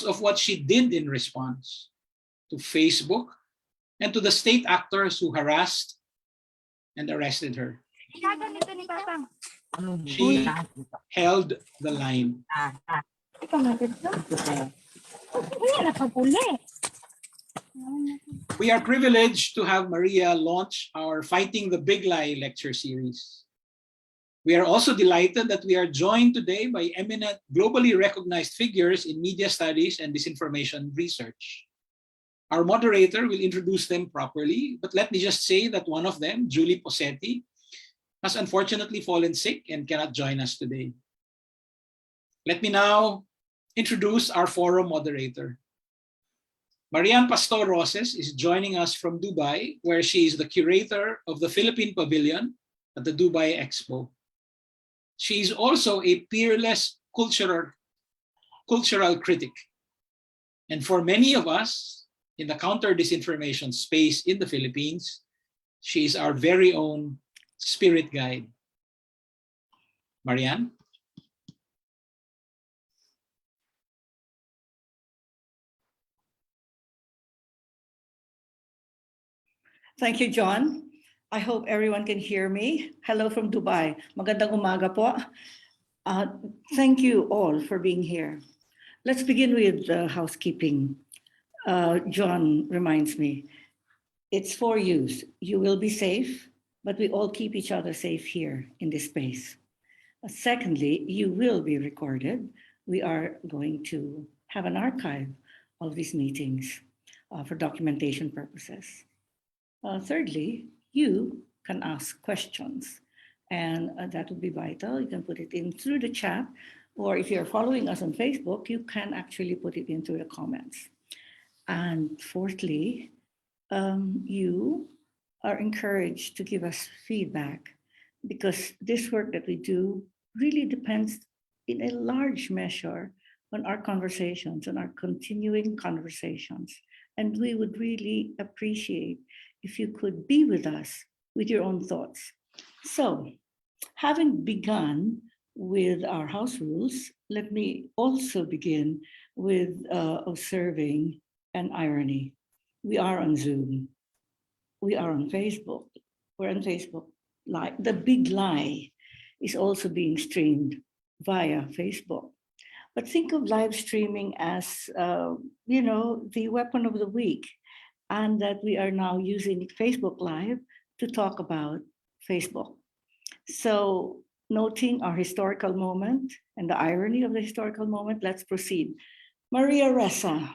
most of what she did in response to Facebook and to the state actors who harassed and arrested her. She held the line. We are privileged to have Maria launch our Fighting the Big Lie lecture series. We are also delighted that we are joined today by eminent, globally recognized figures in media studies and disinformation research. Our moderator will introduce them properly, but let me just say that one of them, Julie Posetti, has unfortunately fallen sick and cannot join us today. Let me now introduce our forum moderator. Marian Pastor Roses is joining us from Dubai, where she is the curator of the Philippine Pavilion at the Dubai Expo. She is also a peerless cultural critic. And for many of us in the counter-disinformation space in the Philippines, she is our very own spirit guide. Marian? Thank you, John. I hope everyone can hear me. Hello from Dubai. Magandang umaga po. Thank you all for being here. Let's begin with housekeeping. John reminds me, it's for use. You will be safe, but we all keep each other safe here in this space. Secondly, you will be recorded. We are going to have an archive of these meetings for documentation purposes. Thirdly, you can ask questions, and that would be vital. You can put it in through the chat, or if you're following us on Facebook, you can actually put it in through the comments. And fourthly, you are encouraged to give us feedback, because this work that we do really depends in a large measure on our conversations, on our continuing conversations. And we would really appreciate if you could be with us with your own thoughts. So, having begun with our house rules, let me also begin with observing an irony. We are on Zoom. We are on Facebook. We're on Facebook Live. The big lie is also being streamed via Facebook. But think of live streaming as, the weapon of the week, and that we are now using Facebook Live to talk about Facebook. So, noting our historical moment and the irony of the historical moment, let's proceed. Maria Ressa.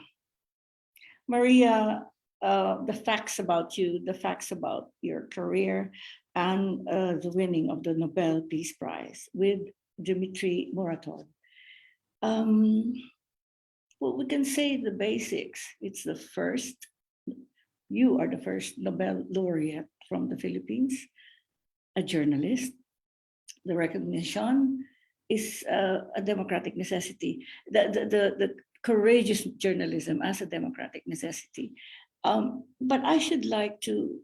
Maria, the facts about you, the facts about your career, and the winning of the Nobel Peace Prize with Dmitry Muratov. Well, we can say the basics. It's the first, you are the first Nobel laureate from the Philippines, a journalist. The recognition is a democratic necessity. The courageous journalism as a democratic necessity. But I should like to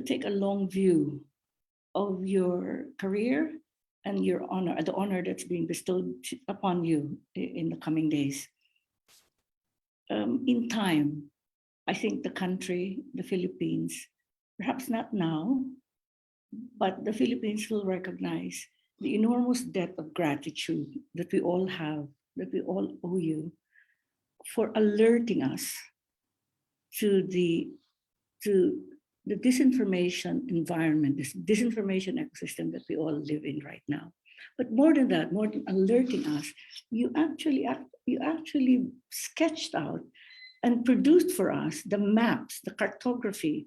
take a long view of your career and your honor, the honor that's being bestowed upon you in the coming days. In time, I think the country, the Philippines, perhaps not now, but the Philippines will recognize the enormous debt of gratitude that we all have, that we all owe you, for alerting us to the disinformation environment, this disinformation ecosystem that we all live in right now. But more than that, more than alerting us, you actually sketched out and produced for us the maps, the cartography,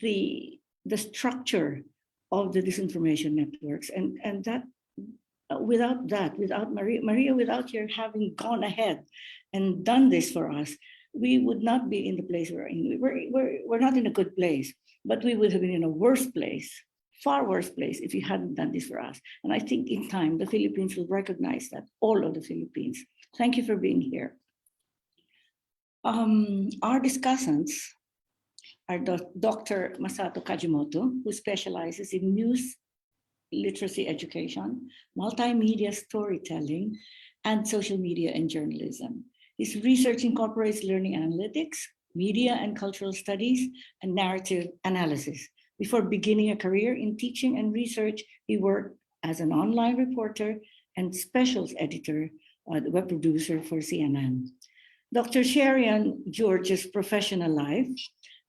the structure of the disinformation networks, and that without Maria, without your having gone ahead and done this for us, we would not be in the place we're in. We're not in a good place, but we would have been in a worse place, far worse place, if you hadn't done this for us. And I think in time, the Philippines will recognize that, all of the Philippines. Thank you for being here. Our discussants are Dr. Masato Kajimoto, who specializes in news literacy education, multimedia storytelling, and social media and journalism. His research incorporates learning analytics, media and cultural studies, and narrative analysis. Before beginning a career in teaching and research, he worked as an online reporter and specials editor, web producer for CNN. Dr. Sherian George's professional life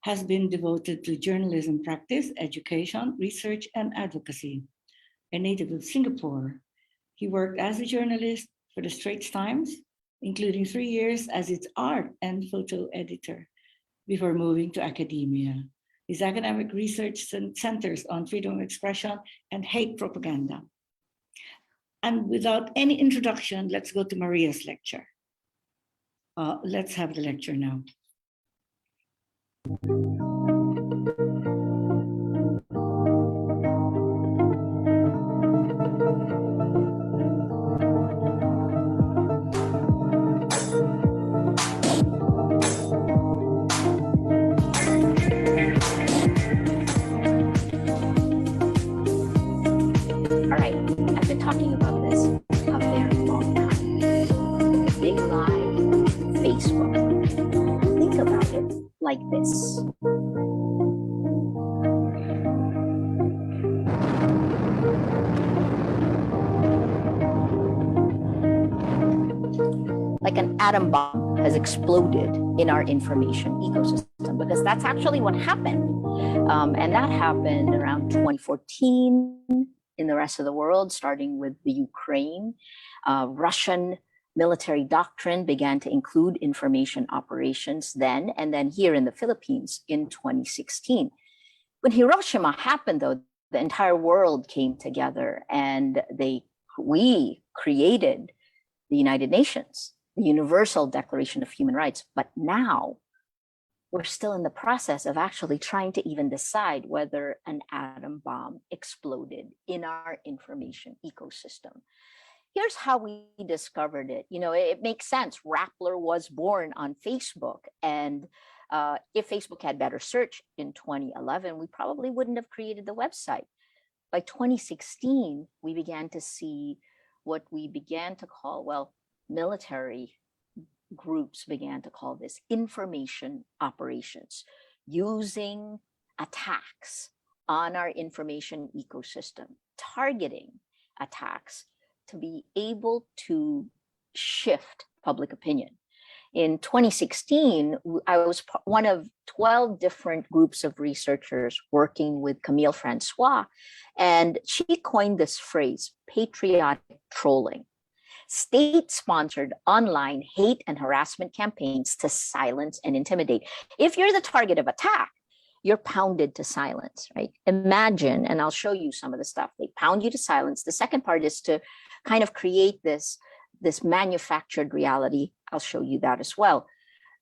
has been devoted to journalism practice, education, research, and advocacy. A native of Singapore, he worked as a journalist for the Straits Times, including 3 years as its art and photo editor, before moving to academia. His academic research centers on freedom of expression and hate propaganda. And without any introduction, let's go to Maria's lecture. Let's have the lecture now. All right, I've been talking about this a very long time. The big lie, Facebook. Think about it like this. Like an atom bomb has exploded in our information ecosystem, because that's actually what happened. And that happened around 2014 in the rest of the world, starting with the Ukraine. Russian military doctrine began to include information operations then, and then here in the Philippines in 2016. When Hiroshima happened, though, the entire world came together and we created the United Nations, the Universal Declaration of Human Rights. But now we're still in the process of actually trying to even decide whether an atom bomb exploded in our information ecosystem. Here's how we discovered it. You know, it makes sense. Rappler was born on Facebook. And if Facebook had better search in 2011, we probably wouldn't have created the website. By 2016, we began to see what we began to call, well, military groups began to call this information operations, using attacks on our information ecosystem, targeting attacks to be able to shift public opinion. In 2016, I was one of 12 different groups of researchers working with Camille Francois, and she coined this phrase, patriotic trolling. State-sponsored online hate and harassment campaigns to silence and intimidate. If you're the target of attack, you're pounded to silence, right? Imagine, and I'll show you some of the stuff. They pound you to silence. The second part is to kind of create this manufactured reality. I'll show you that as well.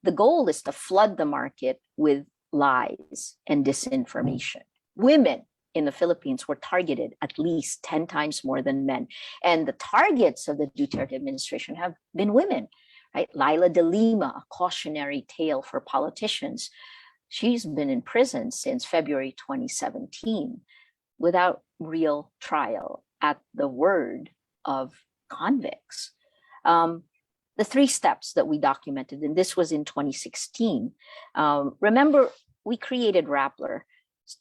The goal is to flood the market with lies and disinformation. Women in the Philippines were targeted at least 10 times more than men. And the targets of the Duterte administration have been women, right? Laila de Lima, a cautionary tale for politicians. She's been in prison since February 2017 without real trial at the word of convicts. The 3 steps that we documented, and this was in 2016. Remember, we created Rappler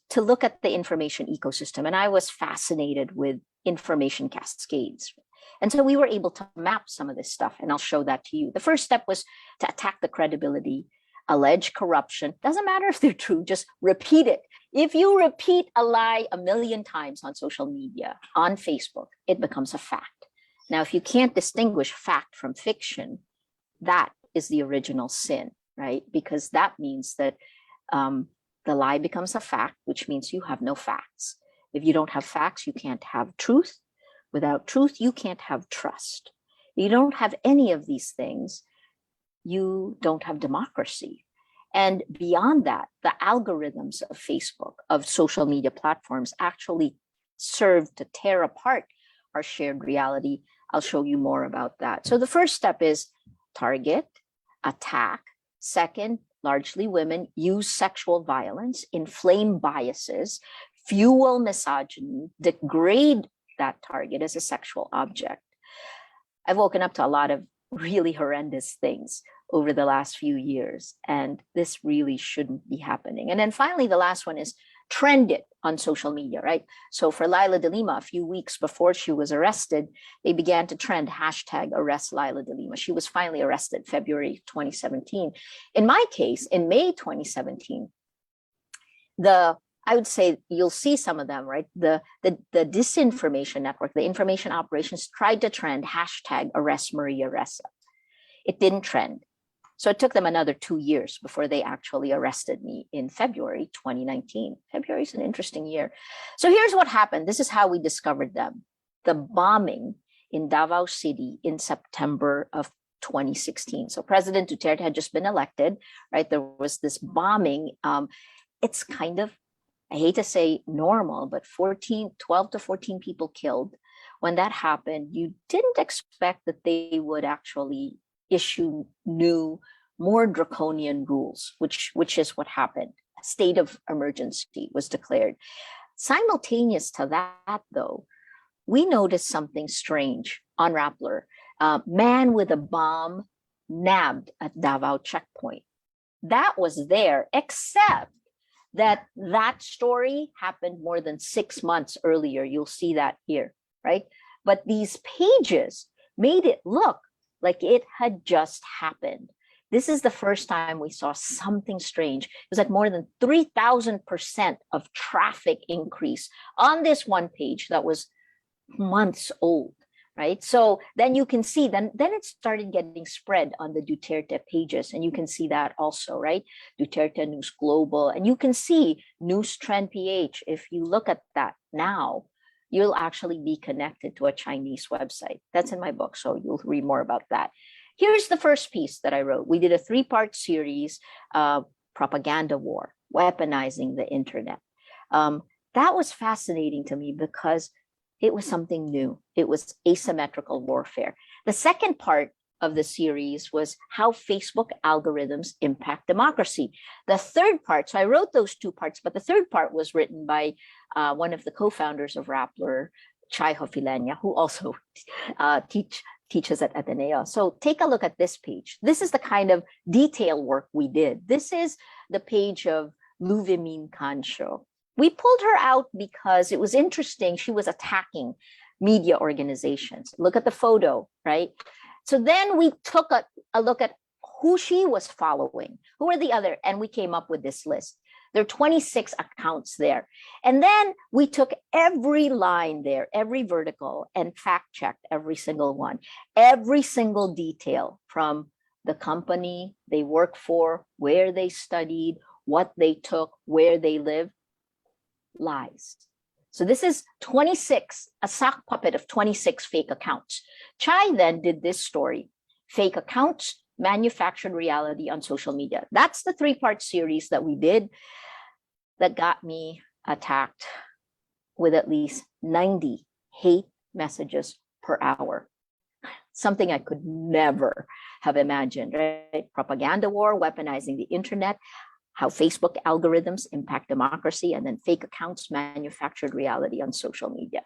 to look at the information ecosystem, and I was fascinated with information cascades. And so we were able to map some of this stuff, and I'll show that to you. The first step was to attack the credibility, allege corruption. Doesn't matter if they're true, just repeat it. If you repeat a lie 1,000,000 times on social media, on Facebook, it becomes a fact. Now, if you can't distinguish fact from fiction, that is the original sin, right? Because that means that the lie becomes a fact, which means you have no facts. If you don't have facts, you can't have truth. Without truth, you can't have trust. You don't have any of these things, you don't have democracy. And beyond that, the algorithms of Facebook, of social media platforms, actually serve to tear apart our shared reality. I'll show you more about that. So the first step is target, attack. Second, largely women, use sexual violence, inflame biases, fuel misogyny, degrade that target as a sexual object. I've woken up to a lot of really horrendous things over the last few years. And this really shouldn't be happening. And then finally, the last one is trend it on social media, right? So for Laila de Lima, a few weeks before she was arrested, they began to trend hashtag arrest Laila de Lima. She was finally arrested February 2017. In my case, in May 2017, I would say you'll see some of them, right? The disinformation network, the information operations tried to trend hashtag arrest Maria Ressa. It didn't trend. So it took them another 2 years before they actually arrested me in February 2019. February is an interesting year. So here's what happened. This is how we discovered them. The bombing in Davao City in September of 2016. So President Duterte had just been elected, right? There was this bombing. It's kind of, I hate to say normal, but 12 to 14 people killed. When that happened, you didn't expect that they would actually issue new, more draconian rules, which is what happened. A state of emergency was declared. Simultaneous to that, though, we noticed something strange on Rappler. Man with a bomb nabbed at Davao checkpoint. That was there, except that story happened more than 6 months earlier. You'll see that here, right? But these pages made it look like it had just happened. This is the first time we saw something strange. It was like more than 3,000% of traffic increase on this one page that was months old, right? So then you can see, then it started getting spread on the Duterte pages, and you can see that also, right? Duterte News Global, and you can see News Trend PH. If you look at that now, you'll actually be connected to a Chinese website. That's in my book, so you'll read more about that. Here's the first piece that I wrote. We did a 3-part series, Propaganda War, Weaponizing the Internet. That was fascinating to me because it was something new. It was asymmetrical warfare. The second part of the series was how Facebook algorithms impact democracy. The third part, so I wrote those 2 parts, but the third part was written by one of the co-founders of Rappler, Chai Hofilenya, who also teaches at Ateneo. So take a look at this page. This is the kind of detail work we did. This is the page of Luvimin Cancho. We pulled her out because it was interesting. She was attacking media organizations. Look at the photo, right? So then we took a look at who she was following, who are the other, and we came up with this list. There are 26 accounts there. And then we took every line there, every vertical, and fact-checked every single one, every single detail from the company they work for, where they studied, what they took, where they live. Lies. So this is 26, a sock puppet of 26 fake accounts. Chai then did this story, Fake Accounts, Manufactured Reality on Social Media. That's the 3-part series that we did that got me attacked with at least 90 hate messages per hour. Something I could never have imagined, right? Propaganda war, weaponizing the internet, how Facebook algorithms impact democracy, and then fake accounts, manufactured reality on social media.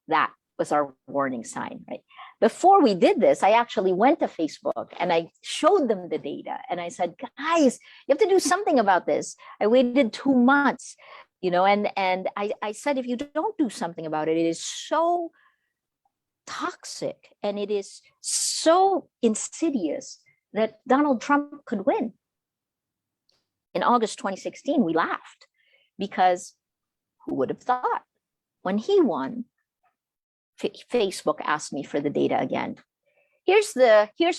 That was our warning sign, right? Before we did this, I actually went to Facebook and I showed them the data. And I said, guys, you have to do something about this. I waited 2 months, and I said, if you don't do something about it, it is so toxic and it is so insidious that Donald Trump could win. In August 2016, we laughed because who would have thought? When he won, Facebook asked me for the data again. Here's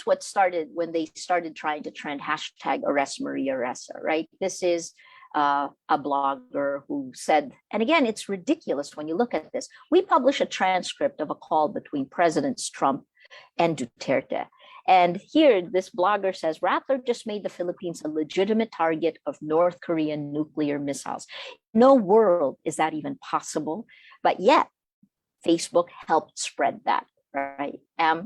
what started when they started trying to trend hashtag arrest Maria Ressa, right? This is a blogger who said, and again, it's ridiculous when you look at this. We publish a transcript of a call between Presidents Trump and Duterte. And here, this blogger says, Rappler just made the Philippines a legitimate target of North Korean nuclear missiles. No world is that even possible, but yet Facebook helped spread that. right?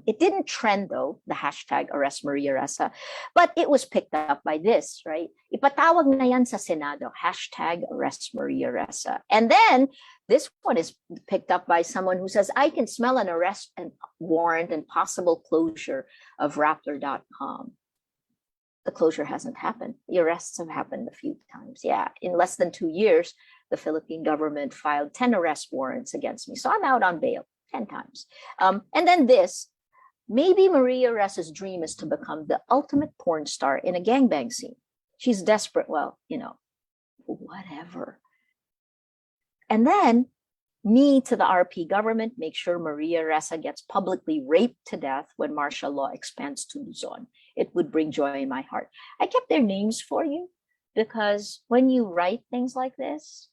It didn't trend though, the hashtag Arrest Maria Ressa, but it was picked up by this, right? Ipatawag na yan sa Senado, hashtag Arrest Maria Ressa. And then this one is picked up by someone who says, I can smell an arrest and warrant and possible closure of Rappler.com. The closure hasn't happened. The arrests have happened a few times. Yeah, in less than 2 years, the Philippine government filed 10 arrest warrants against me. So I'm out on bail 10 times. And then this, maybe Maria Ressa's dream is to become the ultimate porn star in a gangbang scene. She's desperate. Well, whatever. And then me to the RP government, make sure Maria Ressa gets publicly raped to death when martial law expands to Luzon. It would bring joy in my heart. I kept their names for you because when you write things like this,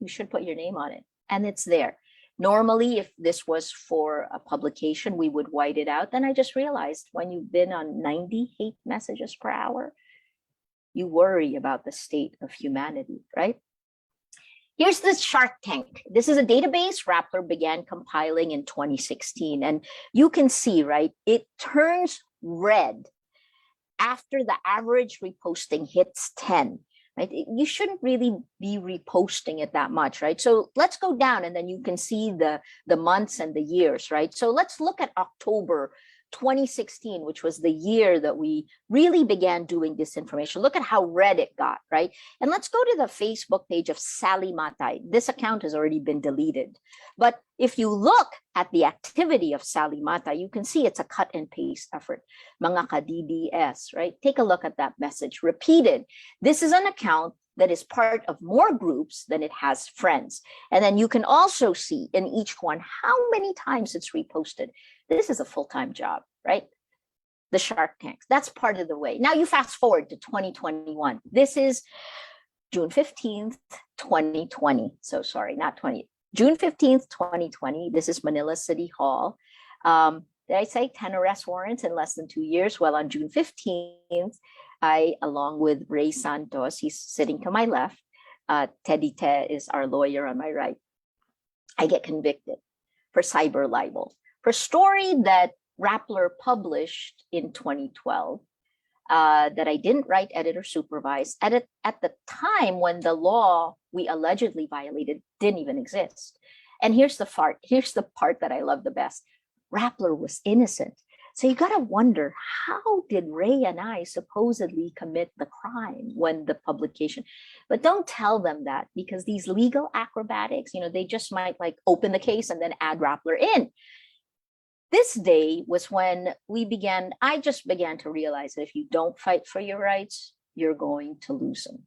you should put your name on it, and it's there. Normally, if this was for a publication, we would white it out. Then I just realized when you've been on 90 hate messages per hour, you worry about the state of humanity, right? Here's the Shark Tank. This is a database Rappler began compiling in 2016. And you can see, right, it turns red after the average reposting hits 10, right? You shouldn't really be reposting it that much, right? So let's go down and then you can see the months and the years, right? So let's look at October 2016, which was the year that we really began doing disinformation. Look at how red it got, right? And let's go to the Facebook page of Sally Matay. This account has already been deleted. But if you look at the activity of Sally Matay, you can see it's a cut and paste effort. Mga ka-DDS, right? Take a look at that message. Repeated. This is an account that is part of more groups than it has friends. And then you can also see in each one how many times it's reposted. This is a full-time job, right? The Shark Tanks, that's part of the way. Now you fast forward to 2021. This is June 15th, 2020. So sorry, not 20. June 15th, 2020. This is Manila City Hall. Did I say 10 arrest warrants in less than 2 years? Well, on June 15th, I, along with Ray Santos, he's sitting to my left, Teddy Te is our lawyer on my right, I get convicted for cyber libel, for a story that Rappler published in 2012 that I didn't write, edit, or supervise at the time when the law we allegedly violated didn't even exist. And here's the part that I love the best. Rappler was innocent. So you got to wonder, how did Ray and I supposedly commit the crime when the publication? But don't tell them that, because these legal acrobatics, they just might like open the case and then add Rappler in. This day was when I just began to realize that if you don't fight for your rights, you're going to lose them.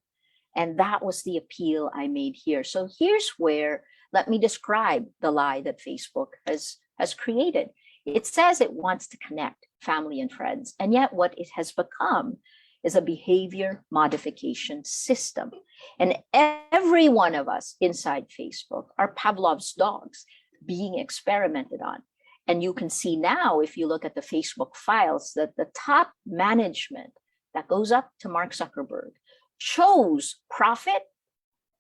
And that was the appeal I made here. So here's where, let me describe the lie that Facebook has created. It says it wants to connect family and friends, and yet what it has become is a behavior modification system. And every one of us inside Facebook are Pavlov's dogs being experimented on. And you can see now, if you look at the Facebook files, that the top management that goes up to Mark Zuckerberg chose profit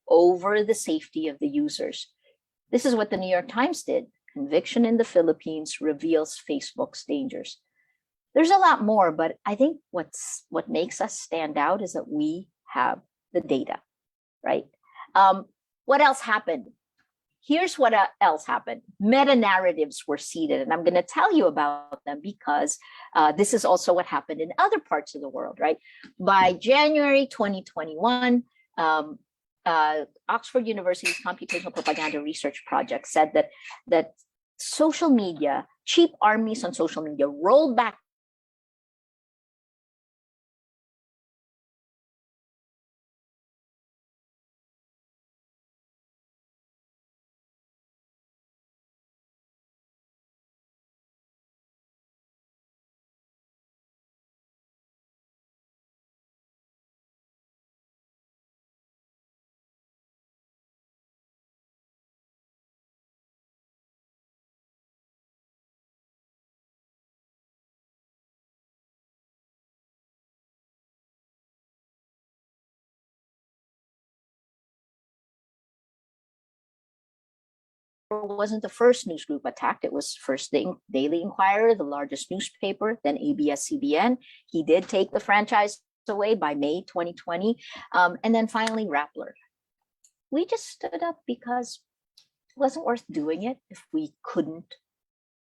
over the safety of the users. This is what the New York Times did. Conviction in the Philippines reveals Facebook's dangers. There's a lot more, but I think what makes us stand out is that we have the data, right? What else happened? Here's what else happened. Metanarratives were seeded, and I'm going to tell you about them because this is also what happened in other parts of the world, right? By January 2021, Oxford University's Computational Propaganda Research Project said that social media, cheap armies on social media, rolled back wasn't the first news group attacked. It was first the Daily Inquirer, the largest newspaper, then ABS-CBN. He did take the franchise away by May 2020. And then finally, Rappler. We just stood up because it wasn't worth doing it if we couldn't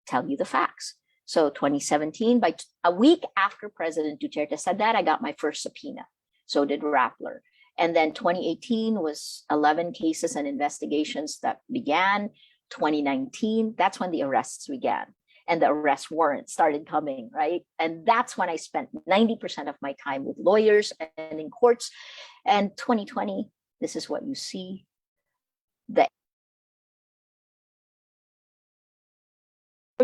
tell you the facts. So 2017, by a week after President Duterte said that, I got my first subpoena. So did Rappler. And then 2018 was 11 cases and investigations that began. 2019, that's when the arrests began. And the arrest warrants started coming, right? And that's when I spent 90% of my time with lawyers and in courts. And 2020, this is what you see. The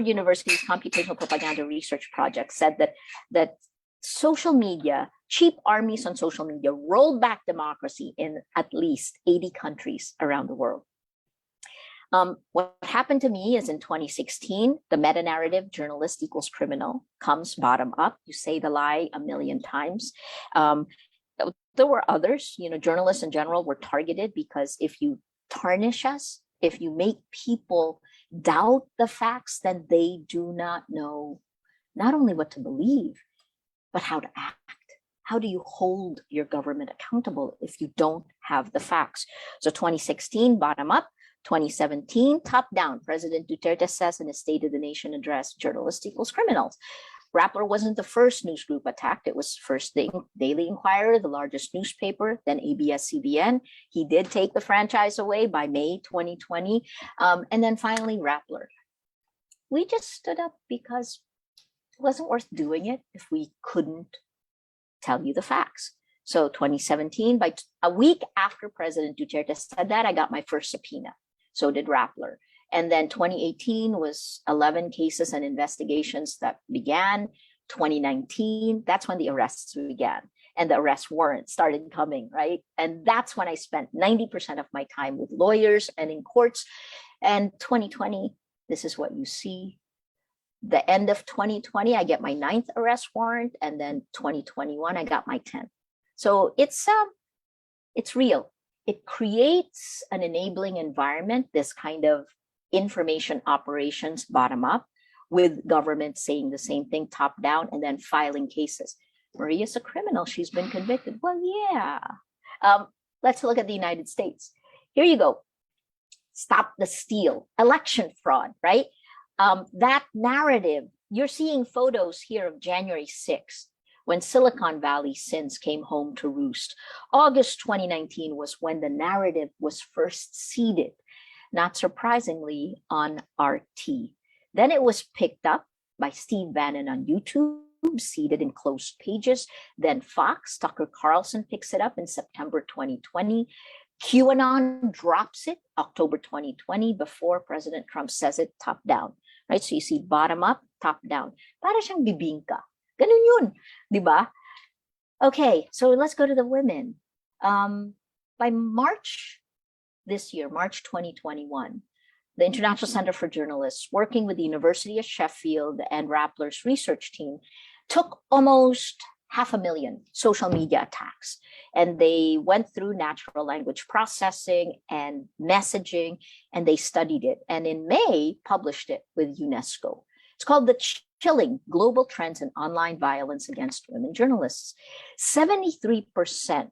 University's Computational Propaganda Research Project said that social media, cheap armies on social media, rolled back democracy in at least 80 countries around the world. What happened to me is in 2016, the meta-narrative journalist equals criminal comes bottom up. You say the lie a million times. There were others, journalists in general were targeted because if you tarnish us, if you make people doubt the facts, then they do not know not only what to believe, but how to act. How do you hold your government accountable if you don't have the facts? So 2016, bottom up. 2017, top down. President Duterte says in his State of the Nation address, journalists equals criminals. Rappler wasn't the first news group attacked. It was first the Daily Inquirer, the largest newspaper, then ABS-CBN. He did take the franchise away by May 2020. And then finally, Rappler. We just stood up because it wasn't worth doing it if we couldn't tell you the facts. So 2017, by a week after President Duterte said that, I got my first subpoena. So did Rappler. And then 2018 was 11 cases and investigations that began. 2019, that's when the arrests began. And the arrest warrants started coming, right? And that's when I spent 90% of my time with lawyers and in courts. And 2020, this is what you see. The end of 2020, I get my 9th arrest warrant. And then 2021, I got my 10th. So it's real. It creates an enabling environment, this kind of information operations bottom up, with government saying the same thing top down and then filing cases. Maria's a criminal. She's been convicted. Well, yeah. Let's look at the United States. Here you go. Stop the steal, election fraud, right? That narrative, you're seeing photos here of January 6th. When Silicon Valley sins came home to roost. August 2019 was when the narrative was first seeded, not surprisingly, on RT. Then it was picked up by Steve Bannon on YouTube, seeded in closed pages. Then Fox, Tucker Carlson picks it up in September 2020. QAnon drops it October 2020 before President Trump says it top down, right? So you see bottom up, top down. Para siyang bibingka. Ganun yun, di ba? Okay, so let's go to the women. By March this year, March 2021, the International Center for Journalists, working with the University of Sheffield and Rappler's research team, took almost 500,000 social media attacks. And they went through natural language processing and messaging, and they studied it. And in May, published it with UNESCO. It's called The Chilling Global Trends in Online Violence Against Women Journalists. 73%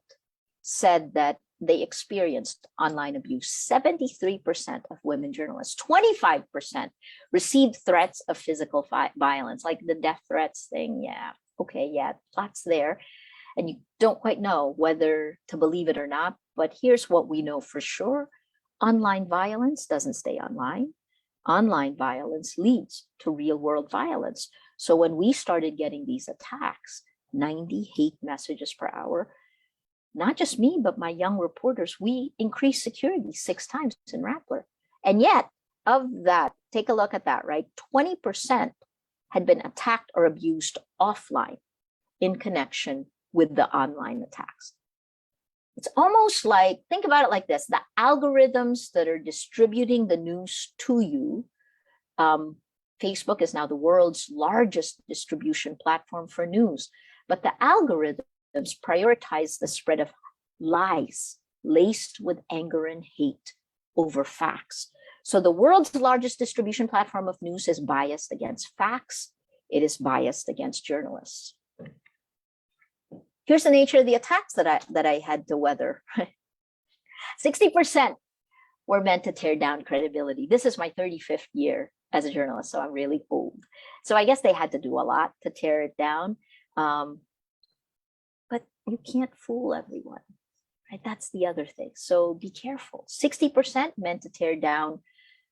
said that they experienced online abuse. 73% of women journalists. 25% received threats of physical violence, like the death threats thing. Yeah, okay, yeah, lots there. And you don't quite know whether to believe it or not, but here's what we know for sure. Online violence doesn't stay online. Online violence leads to real world violence. So when we started getting these attacks, 90 hate messages per hour, not just me, but my young reporters, we increased security 6 times in Rappler. And yet, of that, take a look at that, right? 20% had been attacked or abused offline in connection with the online attacks. It's almost like, think about it like this, the algorithms that are distributing the news to you, Facebook is now the world's largest distribution platform for news, but the algorithms prioritize the spread of lies laced with anger and hate over facts. So the world's largest distribution platform of news is biased against facts. It is biased against journalists. Here's the nature of the attacks that I had to weather. 60% were meant to tear down credibility. This is my 35th year as a journalist, so I'm really old. So I guess they had to do a lot to tear it down. But you can't fool everyone, right? That's the other thing. So be careful. 60% meant to tear down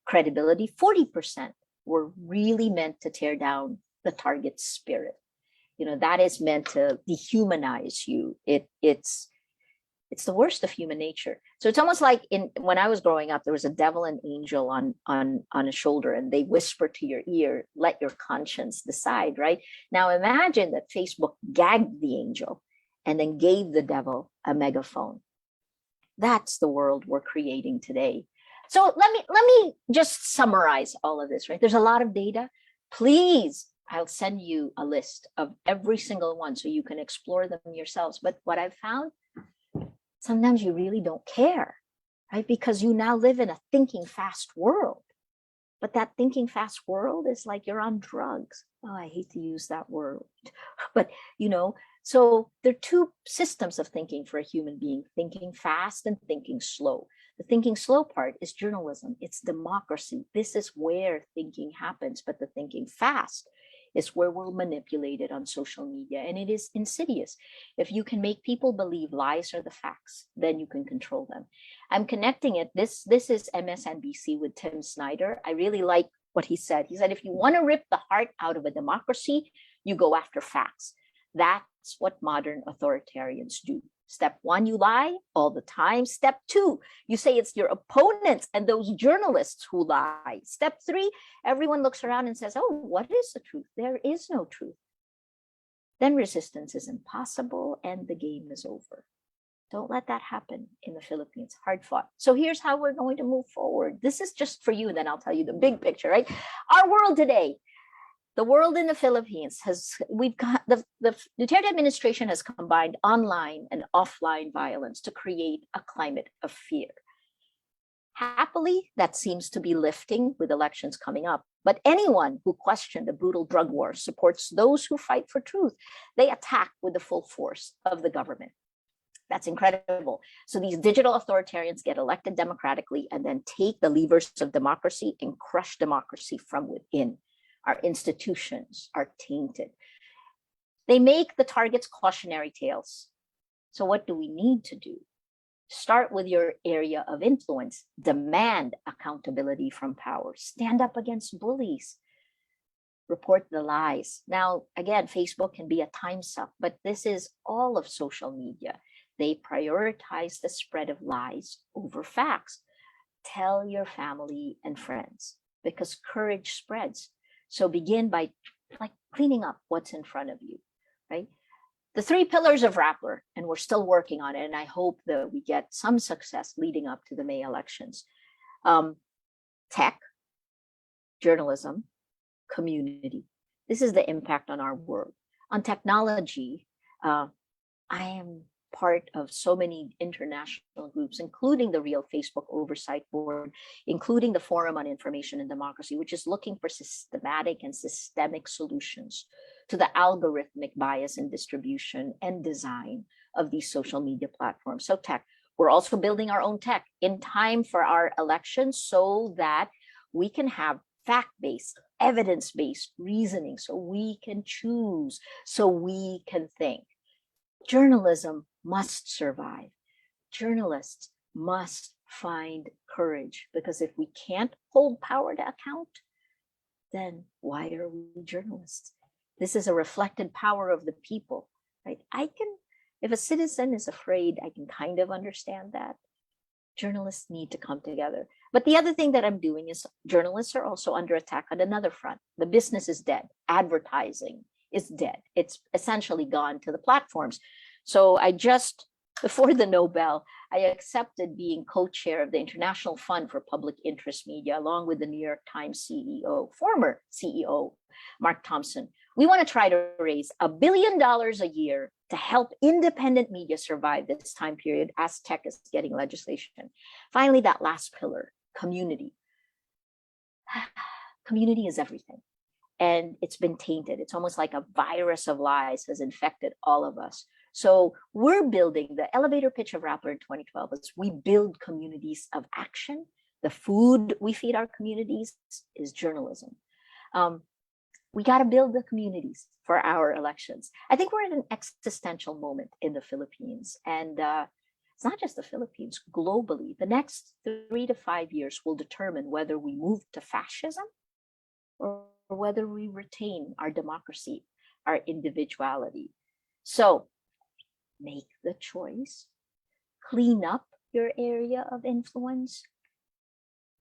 credibility. 40% were really meant to tear down the target's spirit. You know, that is meant to dehumanize you. It's the worst of human nature. So it's almost like when I was growing up, there was a devil and angel on a shoulder, and they whisper to your ear, let your conscience decide, right? Now imagine that Facebook gagged the angel and then gave the devil a megaphone. That's the world we're creating today. So let me just summarize all of this, right? There's a lot of data. Please, I'll send you a list of every single one so you can explore them yourselves. But what I've found, sometimes you really don't care, right? Because you now live in a thinking fast world. But that thinking fast world is like you're on drugs. Oh, I hate to use that word. But, you know, so there are two systems of thinking for a human being, thinking fast and thinking slow. The thinking slow part is journalism. It's democracy. This is where thinking happens. But the thinking fast is where we're manipulated on social media, and it is insidious. If you can make people believe lies are the facts, then you can control them. I'm connecting it. This is MSNBC with Tim Snyder. I really like what he said. He said, if you want to rip the heart out of a democracy, you go after facts. That's what modern authoritarians do. Step one, you lie all the time. Step two, you say it's your opponents and those journalists who lie. Step three, everyone looks around and says, oh, what is the truth? There is no truth. Then resistance is impossible and the game is over. Don't let that happen in the Philippines. Hard fought. So here's how we're going to move forward. This is just for you, and then I'll tell you the big picture, right? Our world today, the world in the Philippines we've got the Duterte administration has combined online and offline violence to create a climate of fear. Happily, that seems to be lifting with elections coming up. But anyone who questioned the brutal drug war supports those who fight for truth. They attack with the full force of the government. That's incredible. So these digital authoritarians get elected democratically and then take the levers of democracy and crush democracy from within. Our institutions are tainted. They make the targets cautionary tales. So what do we need to do? Start with your area of influence. Demand accountability from power. Stand up against bullies. Report the lies. Now, again, Facebook can be a time suck, but this is all of social media. They prioritize the spread of lies over facts. Tell your family and friends because courage spreads. So begin by cleaning up what's in front of you, right? The 3 pillars of Rappler, and we're still working on it, and I hope that we get some success leading up to the May elections. Tech, journalism, community. This is the impact on our world. On technology, I am part of so many international groups, including the Real Facebook Oversight Board, including the Forum on Information and Democracy, which is looking for systematic and systemic solutions to the algorithmic bias in distribution and design of these social media platforms. So tech, we're also building our own tech in time for our elections so that we can have fact-based, evidence-based reasoning, so we can choose, so we can think. Journalism must survive. Journalists must find courage, because if we can't hold power to account, then why are we journalists? This is a reflected power of the people, right? If a citizen is afraid, I can kind of understand that. Journalists need to come together. But the other thing that I'm doing is journalists are also under attack on another front. The business is dead. Advertising is dead. It's essentially gone to the platforms. So before the Nobel, I accepted being co-chair of the International Fund for Public Interest Media, along with the New York Times CEO, former CEO, Mark Thompson. We want to try to raise $1 billion a year to help independent media survive this time period as tech is getting legislation. Finally, that last pillar, community. community is everything. And it's been tainted. It's almost like a virus of lies has infected all of us. So we're building the elevator pitch of Rappler in 2012 is we build communities of action. The food we feed our communities is journalism. We got to build the communities for our elections. I think we're in an existential moment in the Philippines. And it's not just the Philippines, globally. The next 3 to 5 years will determine whether we move to fascism or whether we retain our democracy, our individuality. So make the choice, clean up your area of influence,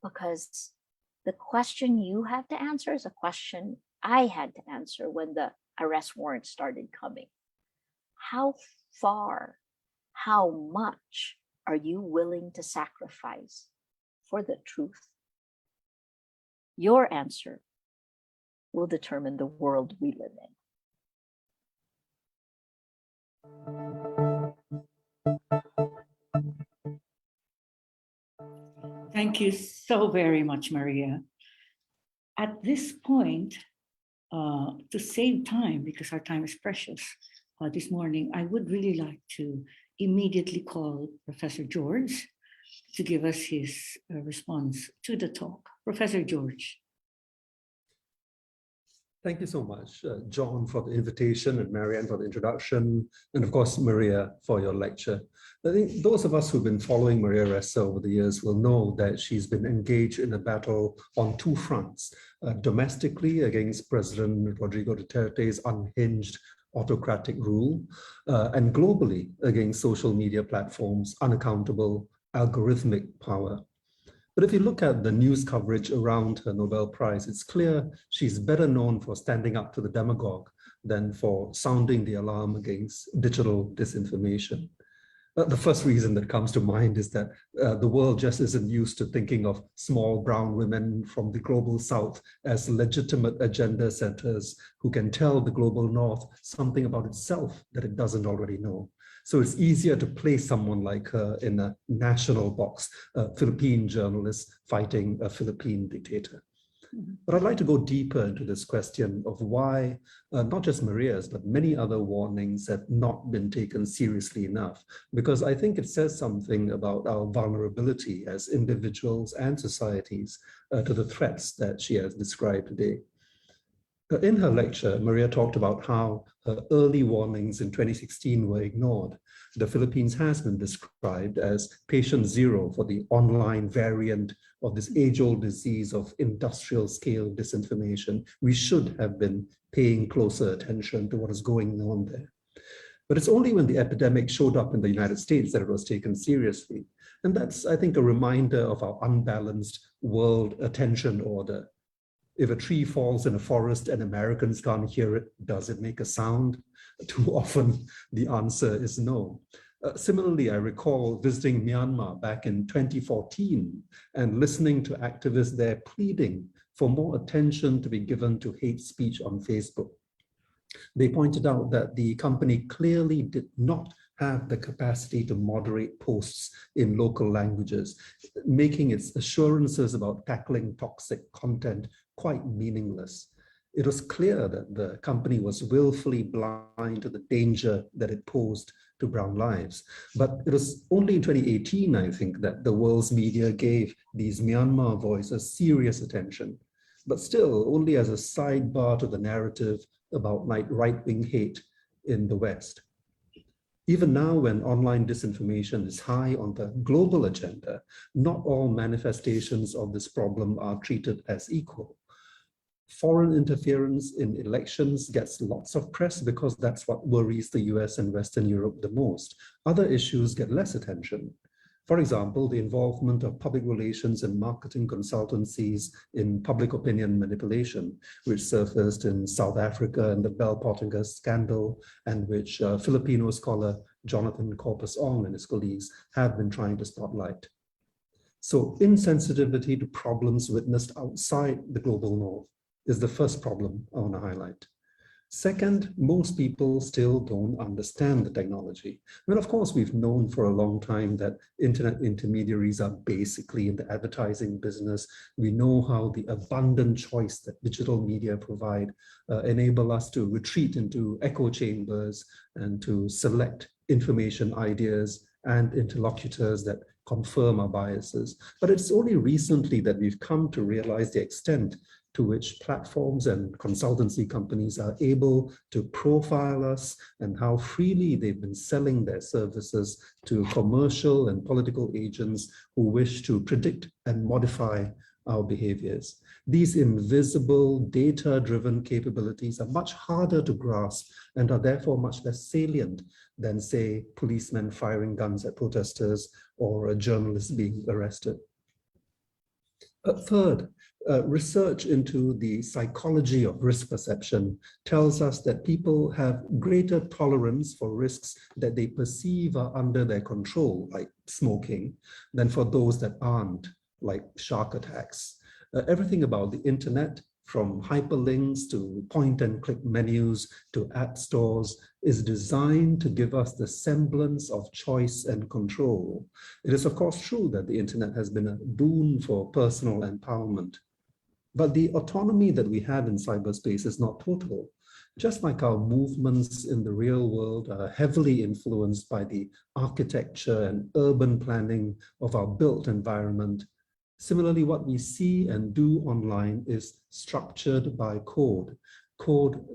because the question you have to answer is a question I had to answer when the arrest warrant started coming. How far, how much are you willing to sacrifice for the truth? Your answer will determine the world we live in. Thank you so very much, Maria. At this point, to save time, because our time is precious this morning, I would really like to immediately call Professor George to give us his response to the talk. Professor George. Thank you so much, John, for the invitation, and Marianne for the introduction, and of course, Maria, for your lecture. I think those of us who've been following Maria Ressa over the years will know that she's been engaged in a battle on two fronts, domestically against President Rodrigo Duterte's unhinged autocratic rule, and globally against social media platforms' unaccountable algorithmic power. But if you look at the news coverage around her Nobel Prize, it's clear she's better known for standing up to the demagogue than for sounding the alarm against digital disinformation. The first reason that comes to mind is that the world just isn't used to thinking of small brown women from the global south as legitimate agenda setters who can tell the global north something about itself that it doesn't already know. So it's easier to place someone like her in a national box, a Philippine journalist fighting a Philippine dictator. But I'd like to go deeper into this question of why not just Maria's, but many other warnings have not been taken seriously enough, because I think it says something about our vulnerability as individuals and societies to the threats that she has described today. In her lecture, Maria talked about how her early warnings in 2016 were ignored. The Philippines has been described as patient zero for the online variant of this age-old disease of industrial-scale disinformation. We should have been paying closer attention to what is going on there. But it's only when the epidemic showed up in the United States that it was taken seriously. And that's, I think, a reminder of our unbalanced world attention order. If a tree falls in a forest and Americans can't hear it, does it make a sound? Too often, the answer is no. Similarly, I recall visiting Myanmar back in 2014 and listening to activists there pleading for more attention to be given to hate speech on Facebook. They pointed out that the company clearly did not have the capacity to moderate posts in local languages, making its assurances about tackling toxic content quite meaningless. It was clear that the company was willfully blind to the danger that it posed to brown lives. But it was only in 2018, I think, that the world's media gave these Myanmar voices serious attention, but still only as a sidebar to the narrative about right-wing hate in the West. Even now, when online disinformation is high on the global agenda, not all manifestations of this problem are treated as equal. Foreign interference in elections gets lots of press because that's what worries the US and Western Europe the most. Other issues get less attention. For example, the involvement of public relations and marketing consultancies in public opinion manipulation, which surfaced in South Africa and the Bell Pottinger scandal, and which Filipino scholar Jonathan Corpus Ong and his colleagues have been trying to spotlight. So insensitivity to problems witnessed outside the global north is the first problem I want to highlight. Second, most people still don't understand the technology. I mean, of course, we've known for a long time that internet intermediaries are basically in the advertising business. We know how the abundant choice that digital media provide enable us to retreat into echo chambers and to select information, ideas, and interlocutors that confirm our biases. But it's only recently that we've come to realize the extent to which platforms and consultancy companies are able to profile us and how freely they've been selling their services to commercial and political agents who wish to predict and modify our behaviors. These invisible data-driven capabilities are much harder to grasp and are therefore much less salient than, say, policemen firing guns at protesters or a journalist being arrested. Third, research into the psychology of risk perception tells us that people have greater tolerance for risks that they perceive are under their control, like smoking, than for those that aren't, like shark attacks. Everything about the internet, from hyperlinks to point-and-click menus to app stores, is designed to give us the semblance of choice and control. It is, of course, true that the internet has been a boon for personal empowerment. But the autonomy that we have in cyberspace is not total. Just like our movements in the real world are heavily influenced by the architecture and urban planning of our built environment, similarly, what we see and do online is structured by code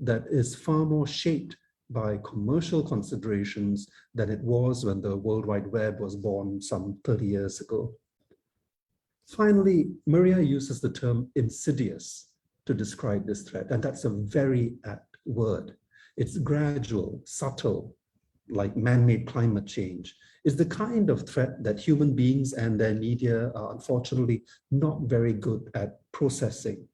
that is far more shaped by commercial considerations than it was when the World Wide Web was born some 30 years ago. Finally, Maria uses the term insidious to describe this threat, and that's a very apt word. It's gradual, subtle, like man-made climate change. It's the kind of threat that human beings and their media are unfortunately not very good at processing.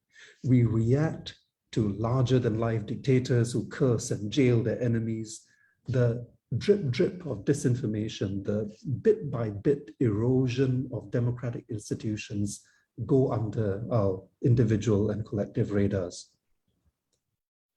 We react to larger-than-life dictators who curse and jail their enemies. The drip of disinformation, the bit-by-bit erosion of democratic institutions go under our individual and collective radars.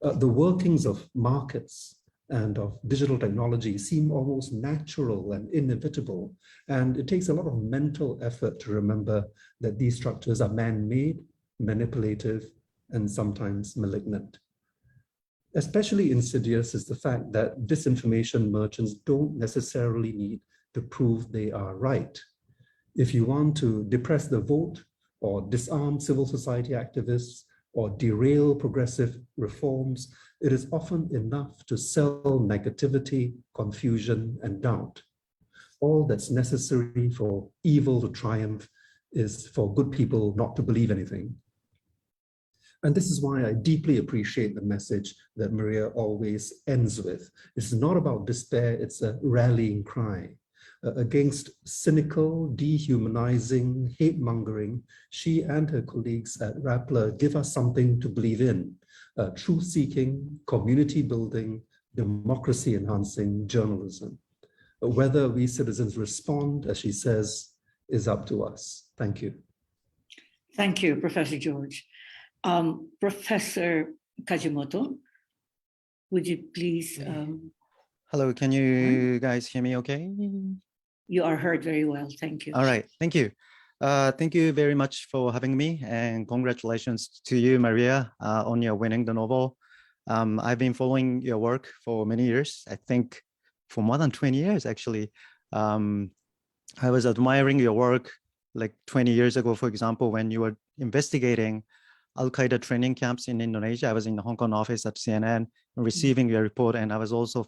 The workings of markets and of digital technology seem almost natural and inevitable, and it takes a lot of mental effort to remember that these structures are man-made, manipulative, and sometimes malignant. Especially insidious is the fact that disinformation merchants don't necessarily need to prove they are right. If you want to depress the vote or disarm civil society activists or derail progressive reforms, it is often enough to sell negativity, confusion, and doubt. All that's necessary for evil to triumph is for good people not to believe anything. And this is why I deeply appreciate the message that Maria always ends with. It's not about despair, it's a rallying cry. Against cynical, dehumanizing, hate-mongering, she and her colleagues at Rappler give us something to believe in: truth-seeking, community-building, democracy-enhancing journalism. Whether we citizens respond, as she says, is up to us. Thank you. Thank you, Professor George. Professor Kajimoto, would you please? Hello, can you guys hear me okay? You are heard very well, thank you. All right, thank you. Thank you very much for having me, and congratulations to you, Maria, on your winning the Nobel. I've been following your work for many years, I think for more than 20 years, actually. I was admiring your work like 20 years ago, for example, when you were investigating Al-Qaeda training camps in Indonesia. I was in the Hong Kong office at CNN receiving your report, and I was also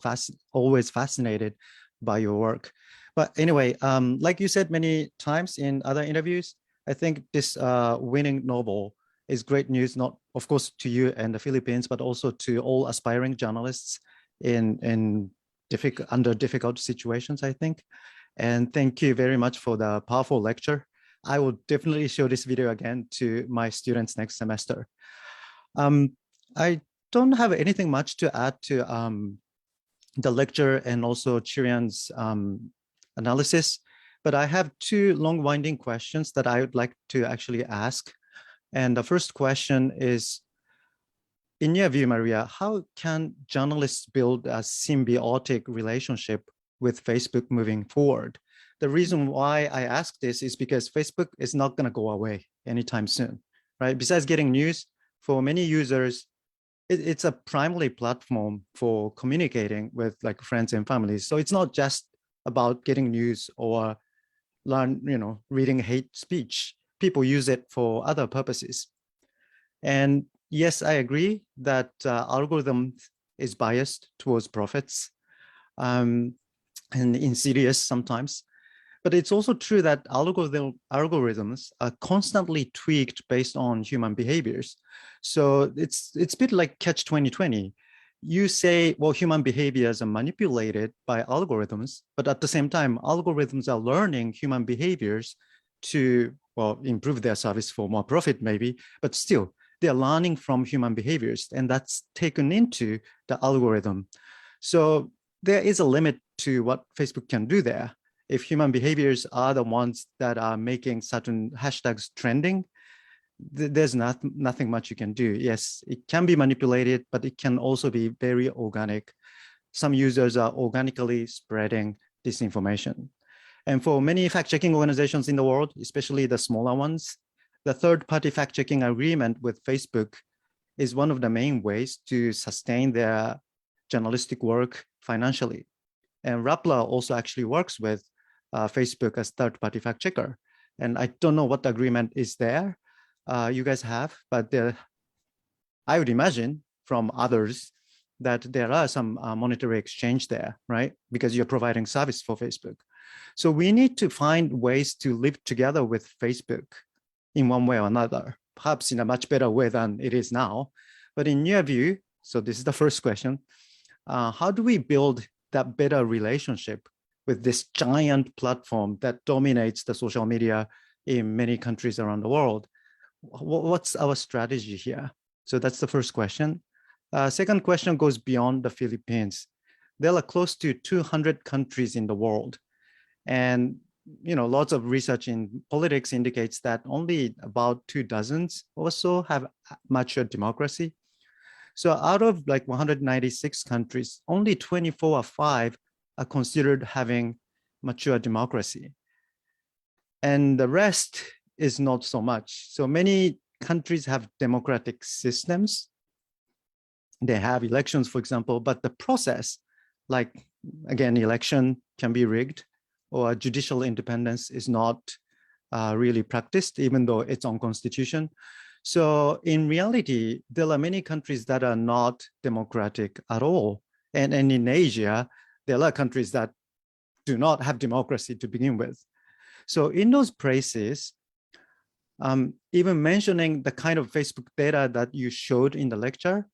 always fascinated by your work. But anyway, like you said many times in other interviews, I think this winning Nobel is great news, not of course to you and the Philippines, but also to all aspiring journalists in under difficult situations, I think. And thank you very much for the powerful lecture. I will definitely show this video again to my students next semester. I don't have anything much to add to the lecture and also Chirian's analysis, but I have two long winding questions that I would like to actually ask. And the first question is, in your view, Maria, how can journalists build a symbiotic relationship with Facebook moving forward? The reason why I ask this is because Facebook is not going to go away anytime soon, right? Besides getting news, for many users, it's a primary platform for communicating with like friends and families. So it's not just about getting news or reading hate speech. People use it for other purposes. And yes, I agree that algorithm is biased towards profits and insidious sometimes. But it's also true that algorithms are constantly tweaked based on human behaviors. So it's a bit like catch 2020. You say, well, human behaviors are manipulated by algorithms, but at the same time, algorithms are learning human behaviors to, well, improve their service for more profit maybe, but still, they're learning from human behaviors, and that's taken into the algorithm. So there is a limit to what Facebook can do there. If human behaviors are the ones that are making certain hashtags trending, there's nothing much you can do. Yes, it can be manipulated, but it can also be very organic. Some users are organically spreading disinformation. And for many fact-checking organizations in the world, especially the smaller ones, the third-party fact-checking agreement with Facebook is one of the main ways to sustain their journalistic work financially. And Rappler also actually works with Facebook as third-party fact-checker. And I don't know what the agreement is there you guys have, but I would imagine from others that there are some monetary exchange there, right? Because you're providing service for Facebook. So we need to find ways to live together with Facebook in one way or another, perhaps in a much better way than it is now. But in your view, so this is the first question, how do we build that better relationship with this giant platform that dominates the social media in many countries around the world? What's our strategy here? So that's the first question. Second question goes beyond the Philippines. There are close to 200 countries in the world. And lots of research in politics indicates that only about 24 or so have mature democracy. So out of like 196 countries, only 24 or 5 are considered having mature democracy. And the rest is not so much. So many countries have democratic systems. They have elections, for example, but the process, like again, election can be rigged, or judicial independence is not really practiced, even though it's on constitution. So in reality, there are many countries that are not democratic at all. And in Asia, there are countries that do not have democracy to begin with. So in those places, even mentioning the kind of Facebook data that you showed in the lecture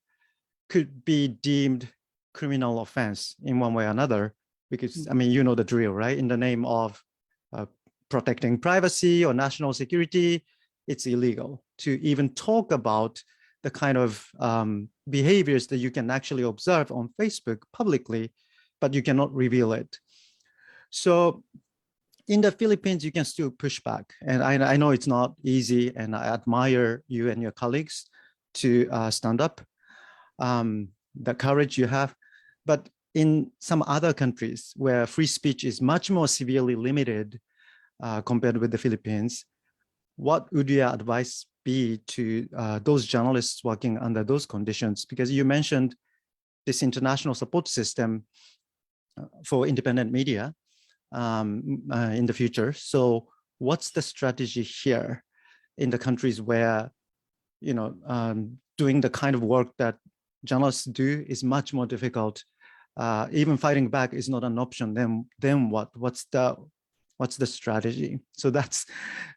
could be deemed criminal offense in one way or another, because the drill, right? In the name of protecting privacy or national security, it's illegal to even talk about the kind of behaviors that you can actually observe on Facebook publicly, but you cannot reveal it. So in the Philippines, you can still push back. And I know it's not easy, and I admire you and your colleagues to stand up, the courage you have. But in some other countries where free speech is much more severely limited compared with the Philippines, what would your advice be to those journalists working under those conditions? Because you mentioned this international support system for independent media in the future. So what's the strategy here in the countries where, doing the kind of work that journalists do is much more difficult? Even fighting back is not an option. Then what? What's the strategy? So that's,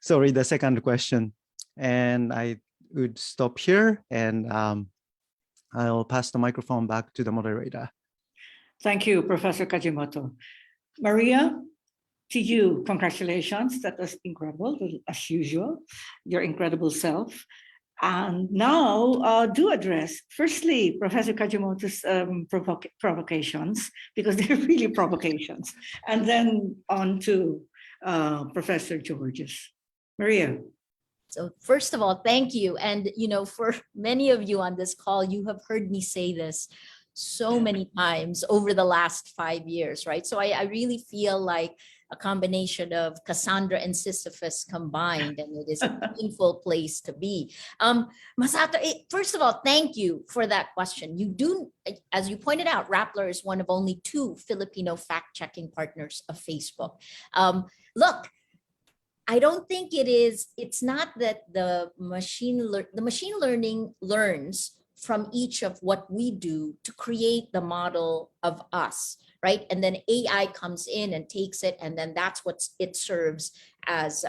sorry, the second question. And I would stop here, and I'll pass the microphone back to the moderator. Thank you, Professor Kajimoto. Maria, to you, congratulations. That was incredible, as usual, your incredible self. And now do address, firstly, Professor Kajimoto's provocations, because they're really provocations, and then on to Professor George's. Maria. So first of all, thank you. And, for many of you on this call, you have heard me say this so many times over the last 5 years, right? So I really feel like a combination of Cassandra and Sisyphus combined, and it is a painful place to be. Masato, first of all, thank you for that question. You do, as you pointed out, Rappler is one of only 2 Filipino fact-checking partners of Facebook. Look, I don't think it's not that the machine learning learns from each of what we do to create the model of us, right? And then AI comes in and takes it, and then that's what it serves as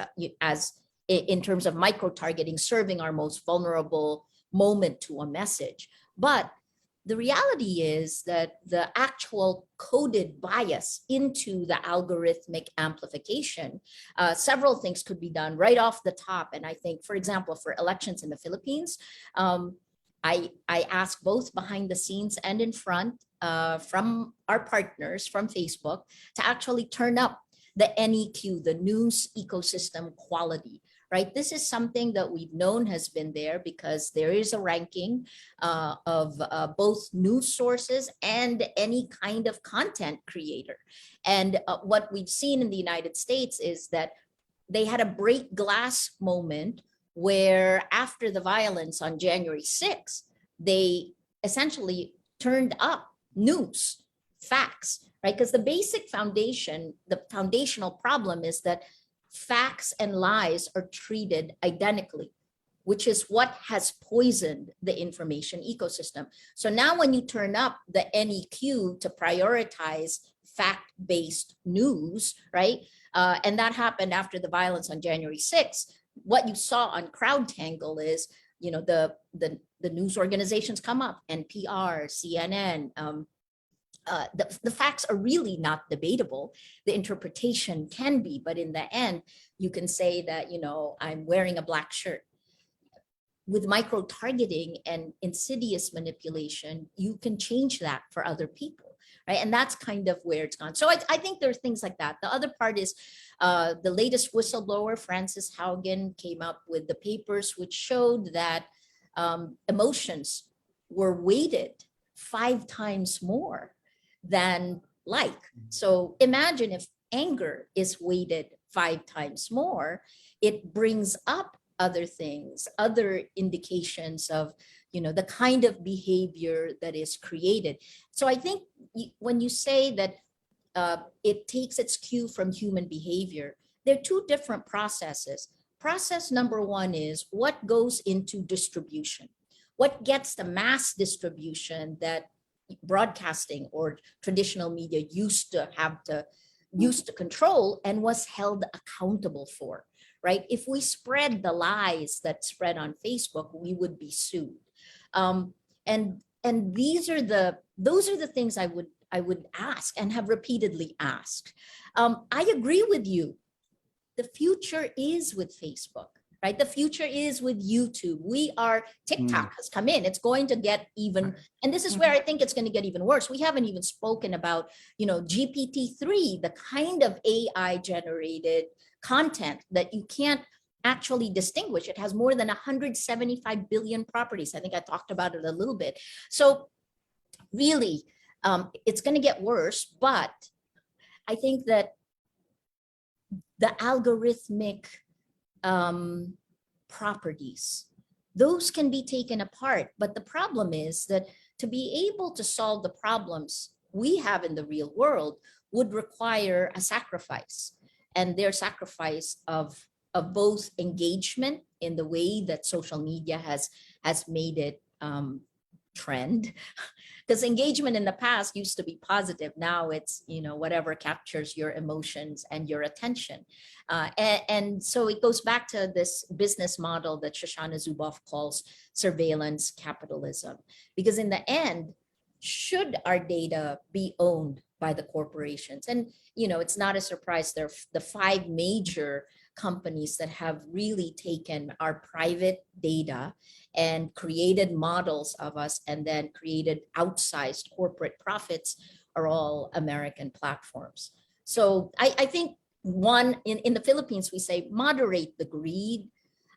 in terms of micro-targeting, serving our most vulnerable moment to a message. But the reality is that the actual coded bias into the algorithmic amplification, several things could be done right off the top. And I think, for example, for elections in the Philippines, I ask both behind the scenes and in front from our partners from Facebook to actually turn up the NEQ, the news ecosystem quality, right? This is something that we've known has been there because there is a ranking of both news sources and any kind of content creator. And what we've seen in the United States is that they had a break glass moment where after the violence on January 6th, they essentially turned up news, facts, right? Because the basic foundation, the foundational problem is that facts and lies are treated identically, which is what has poisoned the information ecosystem. So now when you turn up the NEQ to prioritize fact-based news, right? And that happened after the violence on January 6th. What you saw on CrowdTangle is, the news organizations come up, NPR, CNN. The facts are really not debatable. The interpretation can be, but in the end, you can say that, I'm wearing a black shirt. With micro-targeting and insidious manipulation, you can change that for other people, right? And that's kind of where it's gone. So I think there are things like that. The other part is the latest whistleblower, Frances Haugen, came up with the papers which showed that emotions were weighted 5 times more than like. So imagine if anger is weighted 5 times more, it brings up other things, other indications of, the kind of behavior that is created. So I think when you say that it takes its cue from human behavior, there are 2 different processes. Process number 1 is what goes into distribution, what gets the mass distribution that broadcasting or traditional media used to control and was held accountable for, right? If we spread the lies that spread on Facebook, we would be sued. And those are the things I would ask and have repeatedly asked. I agree with you. The future is with Facebook, right? The future is with YouTube. TikTok has come in. It's going to get even, and this is where I think it's going to get even worse. We haven't even spoken about, GPT-3, the kind of AI generated content that you can't actually distinguish. It has more than 175 billion properties. I think I talked about it a little bit. So really, it's going to get worse, but I think that the algorithmic properties, those can be taken apart. But the problem is that to be able to solve the problems we have in the real world would require a sacrifice, and their sacrifice of both engagement in the way that social media has made it trend. Because engagement in the past used to be positive. Now it's, whatever captures your emotions and your attention. And so it goes back to this business model that Shoshana Zuboff calls surveillance capitalism. Because in the end, should our data be owned by the corporations? And, it's not a surprise. There are the 5 major companies that have really taken our private data and created models of us and then created outsized corporate profits are all American platforms. So I think in the Philippines, we say moderate the greed.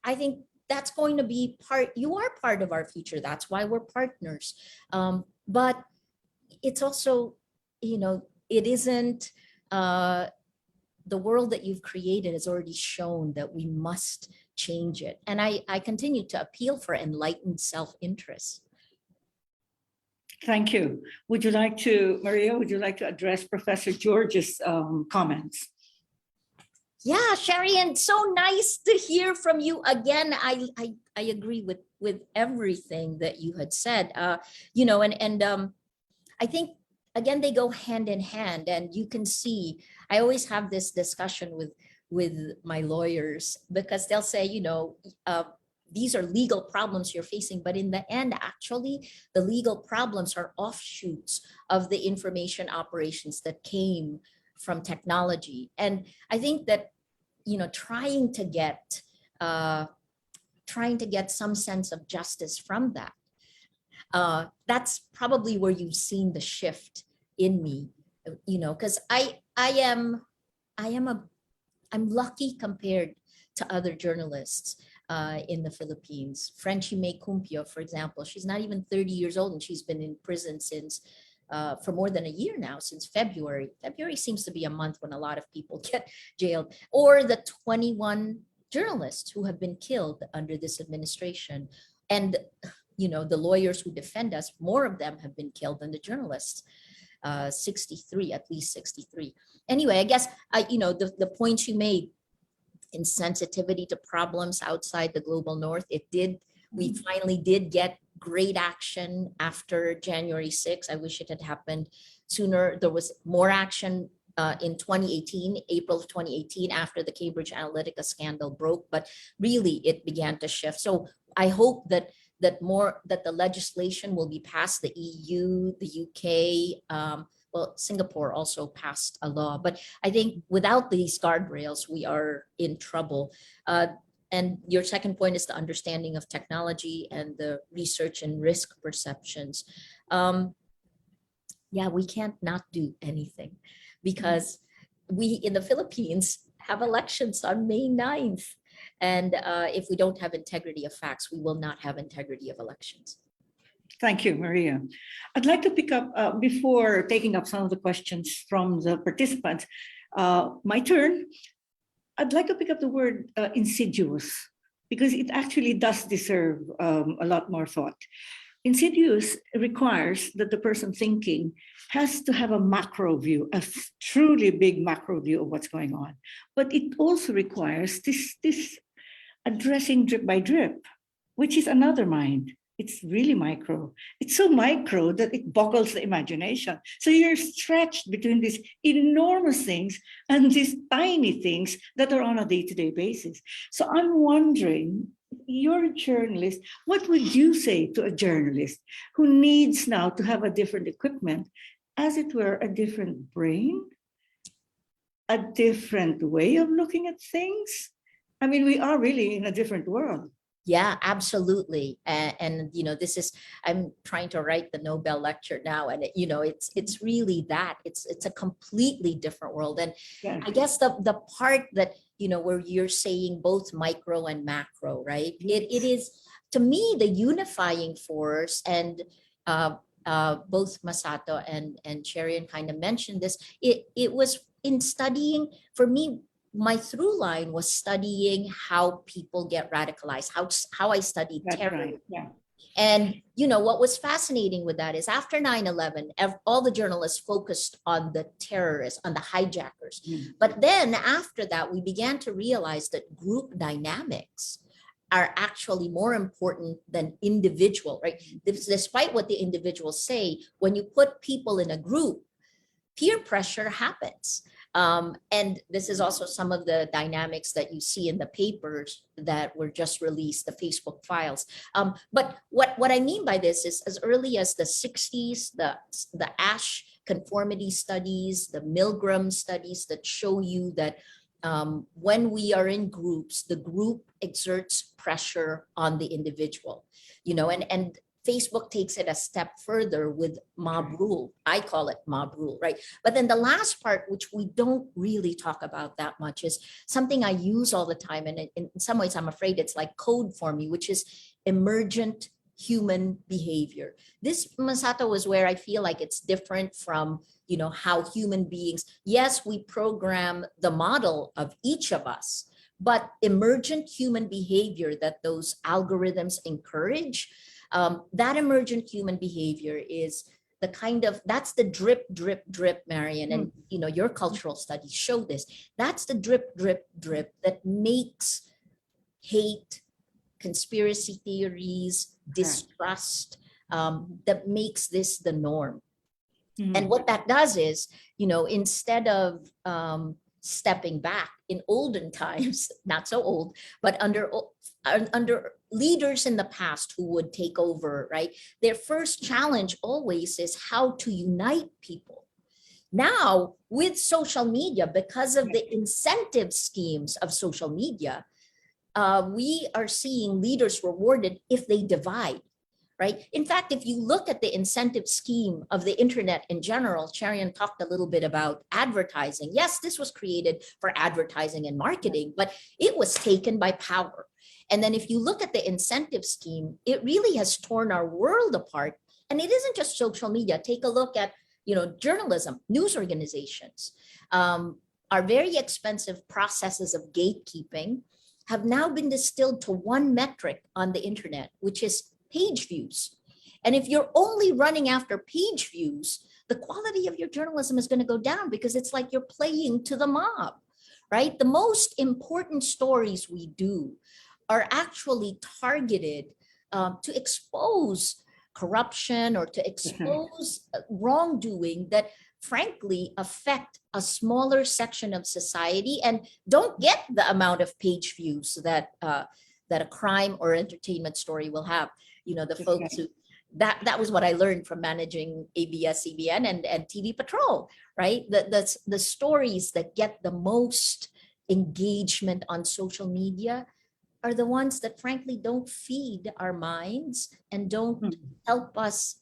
I think that's going to be you are part of our future. That's why we're partners. But it's also, it isn't, the world that you've created has already shown that we must change it. And I continue to appeal for enlightened self-interest. Thank you. Maria, would you like to address Professor George's comments? Yeah, Sherry, and so nice to hear from you again. I agree with everything that you had said. I think again they go hand in hand, and you can see. I always have this discussion with my lawyers because they'll say, these are legal problems you're facing, but in the end, actually, the legal problems are offshoots of the information operations that came from technology. And I think that, trying to get some sense of justice from that, that's probably where you've seen the shift in me, because I'm lucky compared to other journalists in the Philippines. Frenchie May Cumpio, for example, she's not even 30 years old and she's been in prison since for more than a year now, since February. February seems to be a month when a lot of people get jailed. Or the 21 journalists who have been killed under this administration. And, the lawyers who defend us, more of them have been killed than the journalists. 63, at least 63. Anyway, I guess, the points you made in sensitivity to problems outside the global north, we finally did get great action after January 6th. I wish it had happened sooner. There was more action in 2018, April of 2018, after the Cambridge Analytica scandal broke, but really it began to shift. So I hope that the legislation will be passed. The EU, the UK, Singapore also passed a law, but I think without these guardrails, we are in trouble. And your second point is the understanding of technology and the research and risk perceptions. We can't not do anything because we in the Philippines have elections on May 9th. And if we don't have integrity of facts, we will not have integrity of elections. Thank you, Maria. I'd like to pick up, before taking up some of the questions from the participants, my turn. I'd like to pick up the word insidious, because it actually does deserve a lot more thought. Insidious requires that the person thinking has to have a macro view, a truly big macro view of what's going on. But it also requires this addressing drip by drip, which is another mind. It's really micro. It's so micro that it boggles the imagination. So you're stretched between these enormous things and these tiny things that are on a day-to-day basis. So I'm wondering, you're a journalist, what would you say to a journalist who needs now to have a different equipment, as it were, a different brain, a different way of looking at things? I mean, we are really in a different world. Yeah, absolutely. And this is, I'm trying to write the Nobel lecture now, and it's really that it's a completely different world. And Yeah. I guess the part that, where you're saying both micro and macro, right? It is, to me, the unifying force, and both Masato and Cherian kind of mentioned this. It was in studying, for me, my through line was studying how people get radicalized, how I studied That's terror. right. Yeah. And what was fascinating with that is after 9/11, all the journalists focused on the terrorists, on the hijackers. But then after that, we began to realize that group dynamics are actually more important than individual, right? Despite what the individuals say, when you put people in a group, peer pressure happens. And this is also some of the dynamics that you see in the papers that were just released, the Facebook files. But what I mean by this is, as early as the 60s, the Ash conformity studies, the Milgram studies that show you that when we are in groups, the group exerts pressure on the individual, and Facebook takes it a step further with mob rule. I call it mob rule, right? But then the last part, which we don't really talk about that much, is something I use all the time. And in some ways, I'm afraid it's like code for me, which is emergent human behavior. This, Masato, is where I feel like it's different from, how human beings, yes, we program the model of each of us, but emergent human behavior that those algorithms encourage, that emergent human behavior is the that's the drip, drip, drip, Marian, and your cultural studies show this. That's the drip, drip, drip that makes hate, conspiracy theories, distrust, that makes this the norm. And what that does is, instead of stepping back in olden times, not so old, but under leaders in the past who would take over, right? Their first challenge always is how to unite people. Now, with social media, because of the incentive schemes of social media, we are seeing leaders rewarded if they divide, right? In fact, if you look at the incentive scheme of the internet in general, Charian talked a little bit about advertising. Yes, this was created for advertising and marketing, but it was taken by power. And then if you look at the incentive scheme, it really has torn our world apart. And it isn't just social media. Take a look at, journalism, news organizations. Our very expensive processes of gatekeeping have now been distilled to one metric on the internet, which is page views. And if you're only running after page views, the quality of your journalism is going to go down because it's like you're playing to the mob, right? The most important stories we do are actually targeted to expose corruption or to expose wrongdoing that frankly affect a smaller section of society and don't get the amount of page views that a crime or entertainment story will have. The folks who that was what I learned from managing ABS-CBN and TV Patrol, right? The stories that get the most engagement on social media are the ones that frankly don't feed our minds and don't help us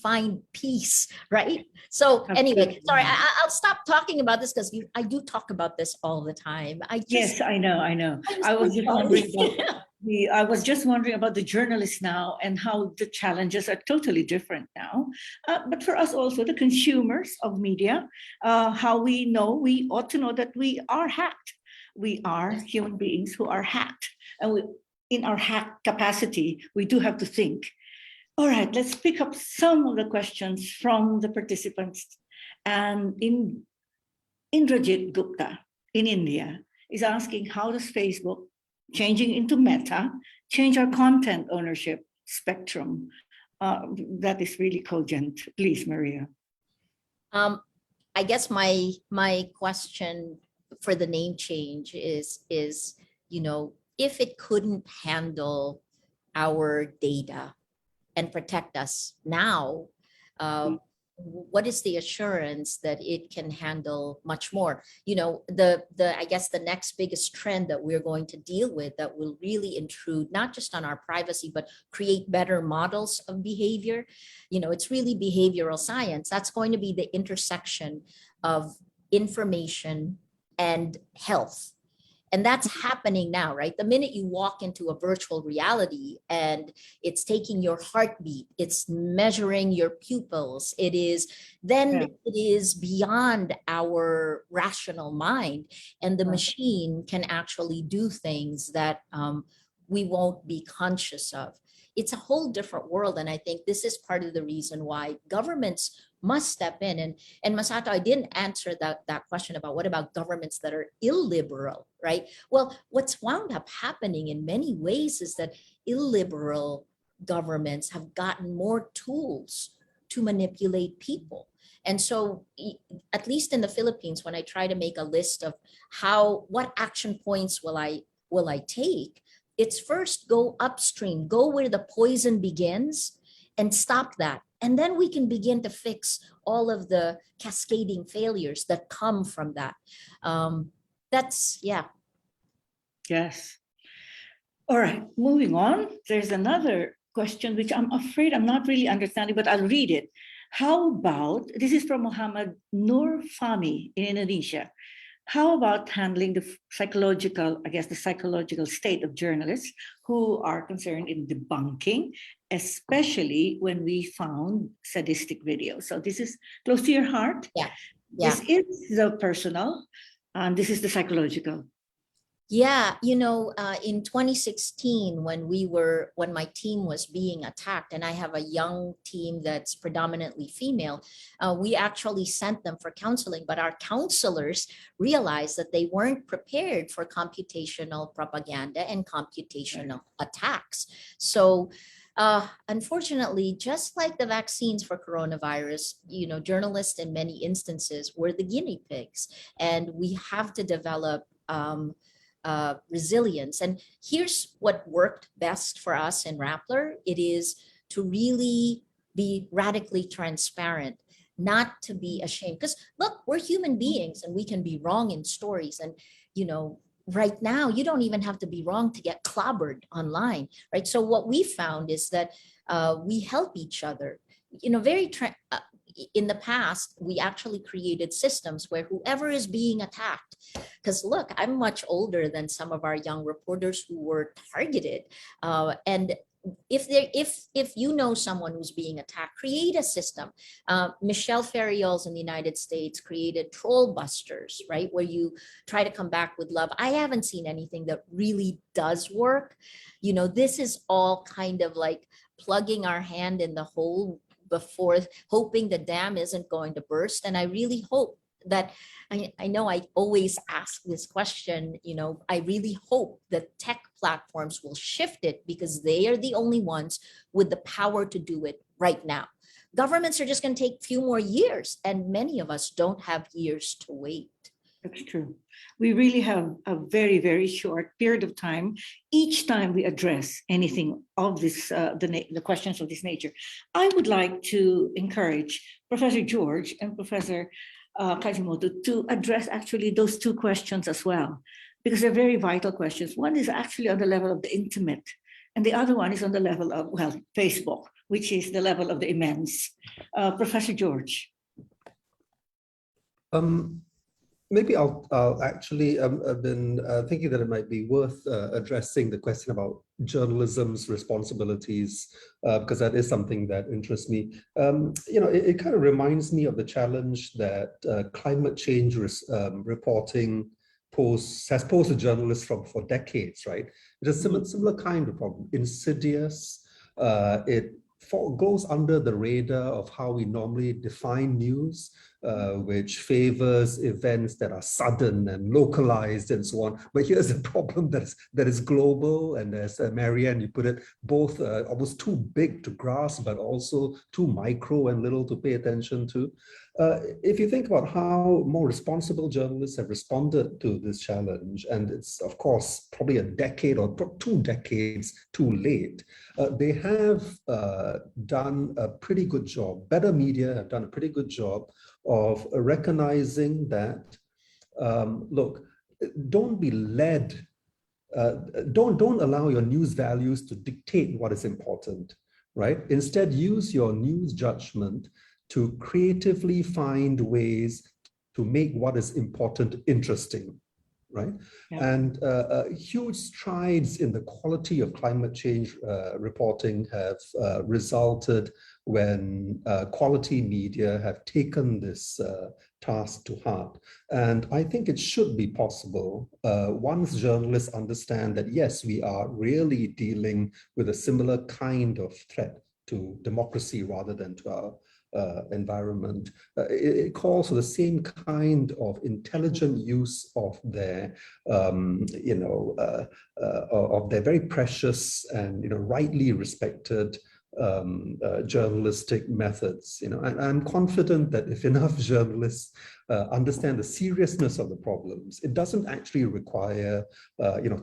find peace, right? So anyway, sorry, I'll stop talking about this because I do talk about this all the time. Yes, I know. I was just wondering about I was just wondering about the journalists now and how the challenges are totally different now. But for us also, the consumers of media, how we ought to know that we are hacked. We are human beings who are hacked. And in our hacked capacity, we do have to think. All right, let's pick up some of the questions from the participants. And Indrajit Gupta in India is asking, how does Facebook, changing into Meta, change our content ownership spectrum? That is really cogent. Please, Maria. I guess my question for the name change is if it couldn't handle our data and protect us now, what is the assurance that it can handle much more? I guess the next biggest trend that we're going to deal with that will really intrude not just on our privacy, but create better models of behavior. It's really behavioral science. That's going to be the intersection of information and health. And that's happening now, right? The minute you walk into a virtual reality and it's taking your heartbeat, it's measuring your pupils, it is beyond our rational mind. And the machine can actually do things that we won't be conscious of. It's a whole different world. And I think this is part of the reason why governments must step in. And Masato, I didn't answer that question about what about governments that are illiberal, right? Well, what's wound up happening in many ways is that illiberal governments have gotten more tools to manipulate people. And so at least in the Philippines, when I try to make a list of what action points will I take, it's first go upstream, go where the poison begins and stop that. And then we can begin to fix all of the cascading failures that come from that. Yes. All right, moving on. There's another question, which I'm afraid I'm not really understanding, but I'll read it. How about, this is from Muhammad Nur Fahmi in Indonesia. How about handling the psychological, I guess, the psychological state of journalists who are concerned in debunking, especially when we found sadistic videos? So this is close to your heart. Yeah. This is the personal, and this is the psychological. Yeah, in 2016, when my team was being attacked, and I have a young team that's predominantly female, we actually sent them for counseling, but our counselors realized that they weren't prepared for computational propaganda and computational attacks. So unfortunately, just like the vaccines for coronavirus, journalists in many instances were the guinea pigs, and we have to develop resilience. And here's what worked best for us in Rappler. It is to really be radically transparent, not to be ashamed. Because look, we're human beings and we can be wrong in stories. And, right now, you don't even have to be wrong to get clobbered online, right? So what we found is that we help each other. In the past, we actually created systems where whoever is being attacked, because look, I'm much older than some of our young reporters who were targeted. And if you know someone who's being attacked, create a system. Michelle Ferriols in the United States created troll busters, right? Where you try to come back with love. I haven't seen anything that really does work. This is all kind of like plugging our hand in the hole before, hoping the dam isn't going to burst. And I really hope that, I know I always ask this question, I really hope that tech platforms will shift it, because they are the only ones with the power to do it right now. Governments are just going to take a few more years, and many of us don't have years to wait. That's true. We really have a very, very short period of time each time we address anything of this, the questions of this nature. I would like to encourage Professor George and Professor Kajimoto to address actually those two questions as well, because they're very vital questions. One is actually on the level of the intimate, and the other one is on the level of, Facebook, which is the level of the immense. Professor George. Maybe I'll actually, I've been thinking that it might be worth addressing the question about journalism's responsibilities, because that is something that interests me. It kind of reminds me of the challenge that climate change reporting has posed to journalists for decades, right? It's a similar kind of problem. Insidious, it goes under the radar of how we normally define news, which favors events that are sudden and localized and so on. But here's a problem that is global, and as Marianne, you put it, both almost too big to grasp, but also too micro and little to pay attention to. If you think about how more responsible journalists have responded to this challenge, and it's of course probably a decade or 2 decades too late, they have done a pretty good job. Better media have done a pretty good job of recognizing that, look, don't be led, don't allow your news values to dictate what is important, right? Instead, use your news judgment to creatively find ways to make what is important interesting, right? Yeah. And huge strides in the quality of climate change reporting have resulted when quality media have taken this task to heart. And I think it should be possible once journalists understand that, yes, we are really dealing with a similar kind of threat to democracy rather than to our environment. It calls for the same kind of intelligent use of their, of their very precious and rightly respected journalistic methods. And I'm confident that if enough journalists understand the seriousness of the problems, it doesn't actually require,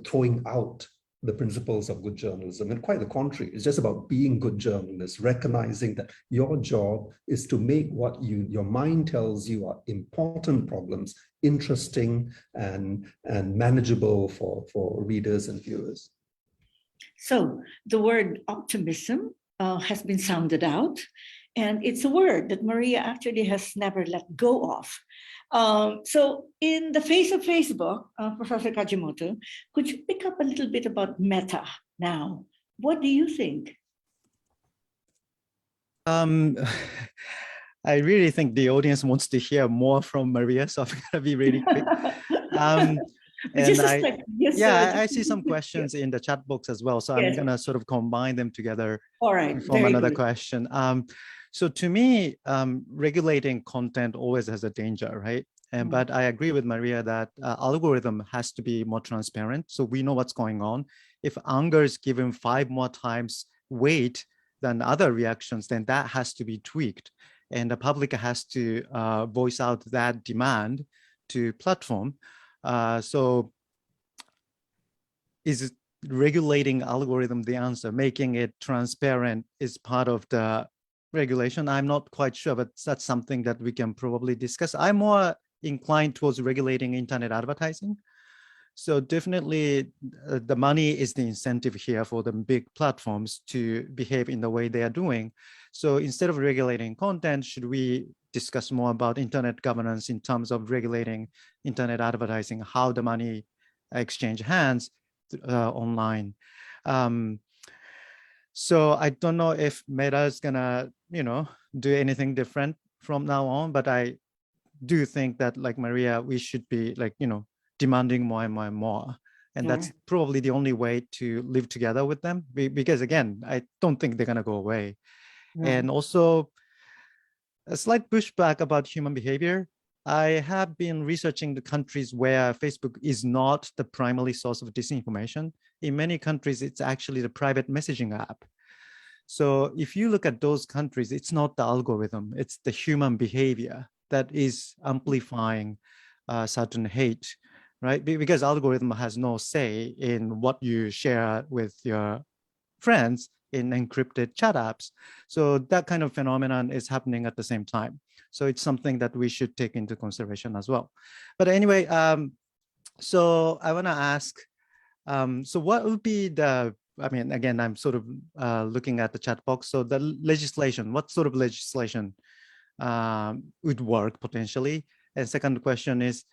throwing out the principles of good journalism. And quite the contrary, it's just about being good journalists, recognizing that your job is to make what your mind tells you are important problems interesting and manageable for readers and viewers. So the word optimism has been sounded out, and it's a word that Maria actually has never let go of. So in the face of Facebook, Professor Kajimoto, could you pick up a little bit about Meta now? What do you think? I really think the audience wants to hear more from Maria, so I'm gonna be really quick. Just And a second. Yes, yeah, sir. I see some questions in the chat box as well, so I'm Yes. gonna sort of combine them together All right. and form Very another good. question. So to me, regulating content always has a danger, right? And but I agree with Maria that algorithm has to be more transparent, so we know what's going on. If anger is given 5 more times weight than other reactions, then that has to be tweaked, and the public has to voice out that demand to platform. So is regulating algorithm the answer? Making it transparent is part of the regulation? I'm not quite sure, but that's something that we can probably discuss. I'm more inclined towards regulating internet advertising. So definitely the money is the incentive here for the big platforms to behave in the way they are doing. So instead of regulating content, should we discuss more about internet governance in terms of regulating internet advertising, how the money exchange hands online? So I don't know if Meta is gonna, do anything different from now on, but I do think that, like Maria, we should be demanding more and more and more. And that's probably the only way to live together with them, because again, I don't think they're gonna go away. And also a slight pushback about human behavior. I have been researching the countries where Facebook is not the primary source of disinformation. In many countries, it's actually the private messaging app. So if you look at those countries, it's not the algorithm, it's the human behavior that is amplifying certain hate, right? Because algorithm has no say in what you share with your friends in encrypted chat apps. So that kind of phenomenon is happening at the same time. So it's something that we should take into consideration as well. But anyway, so I want to ask, so what would be again, I'm sort of looking at the chat box. So the legislation, what sort of legislation would work potentially? And second question is,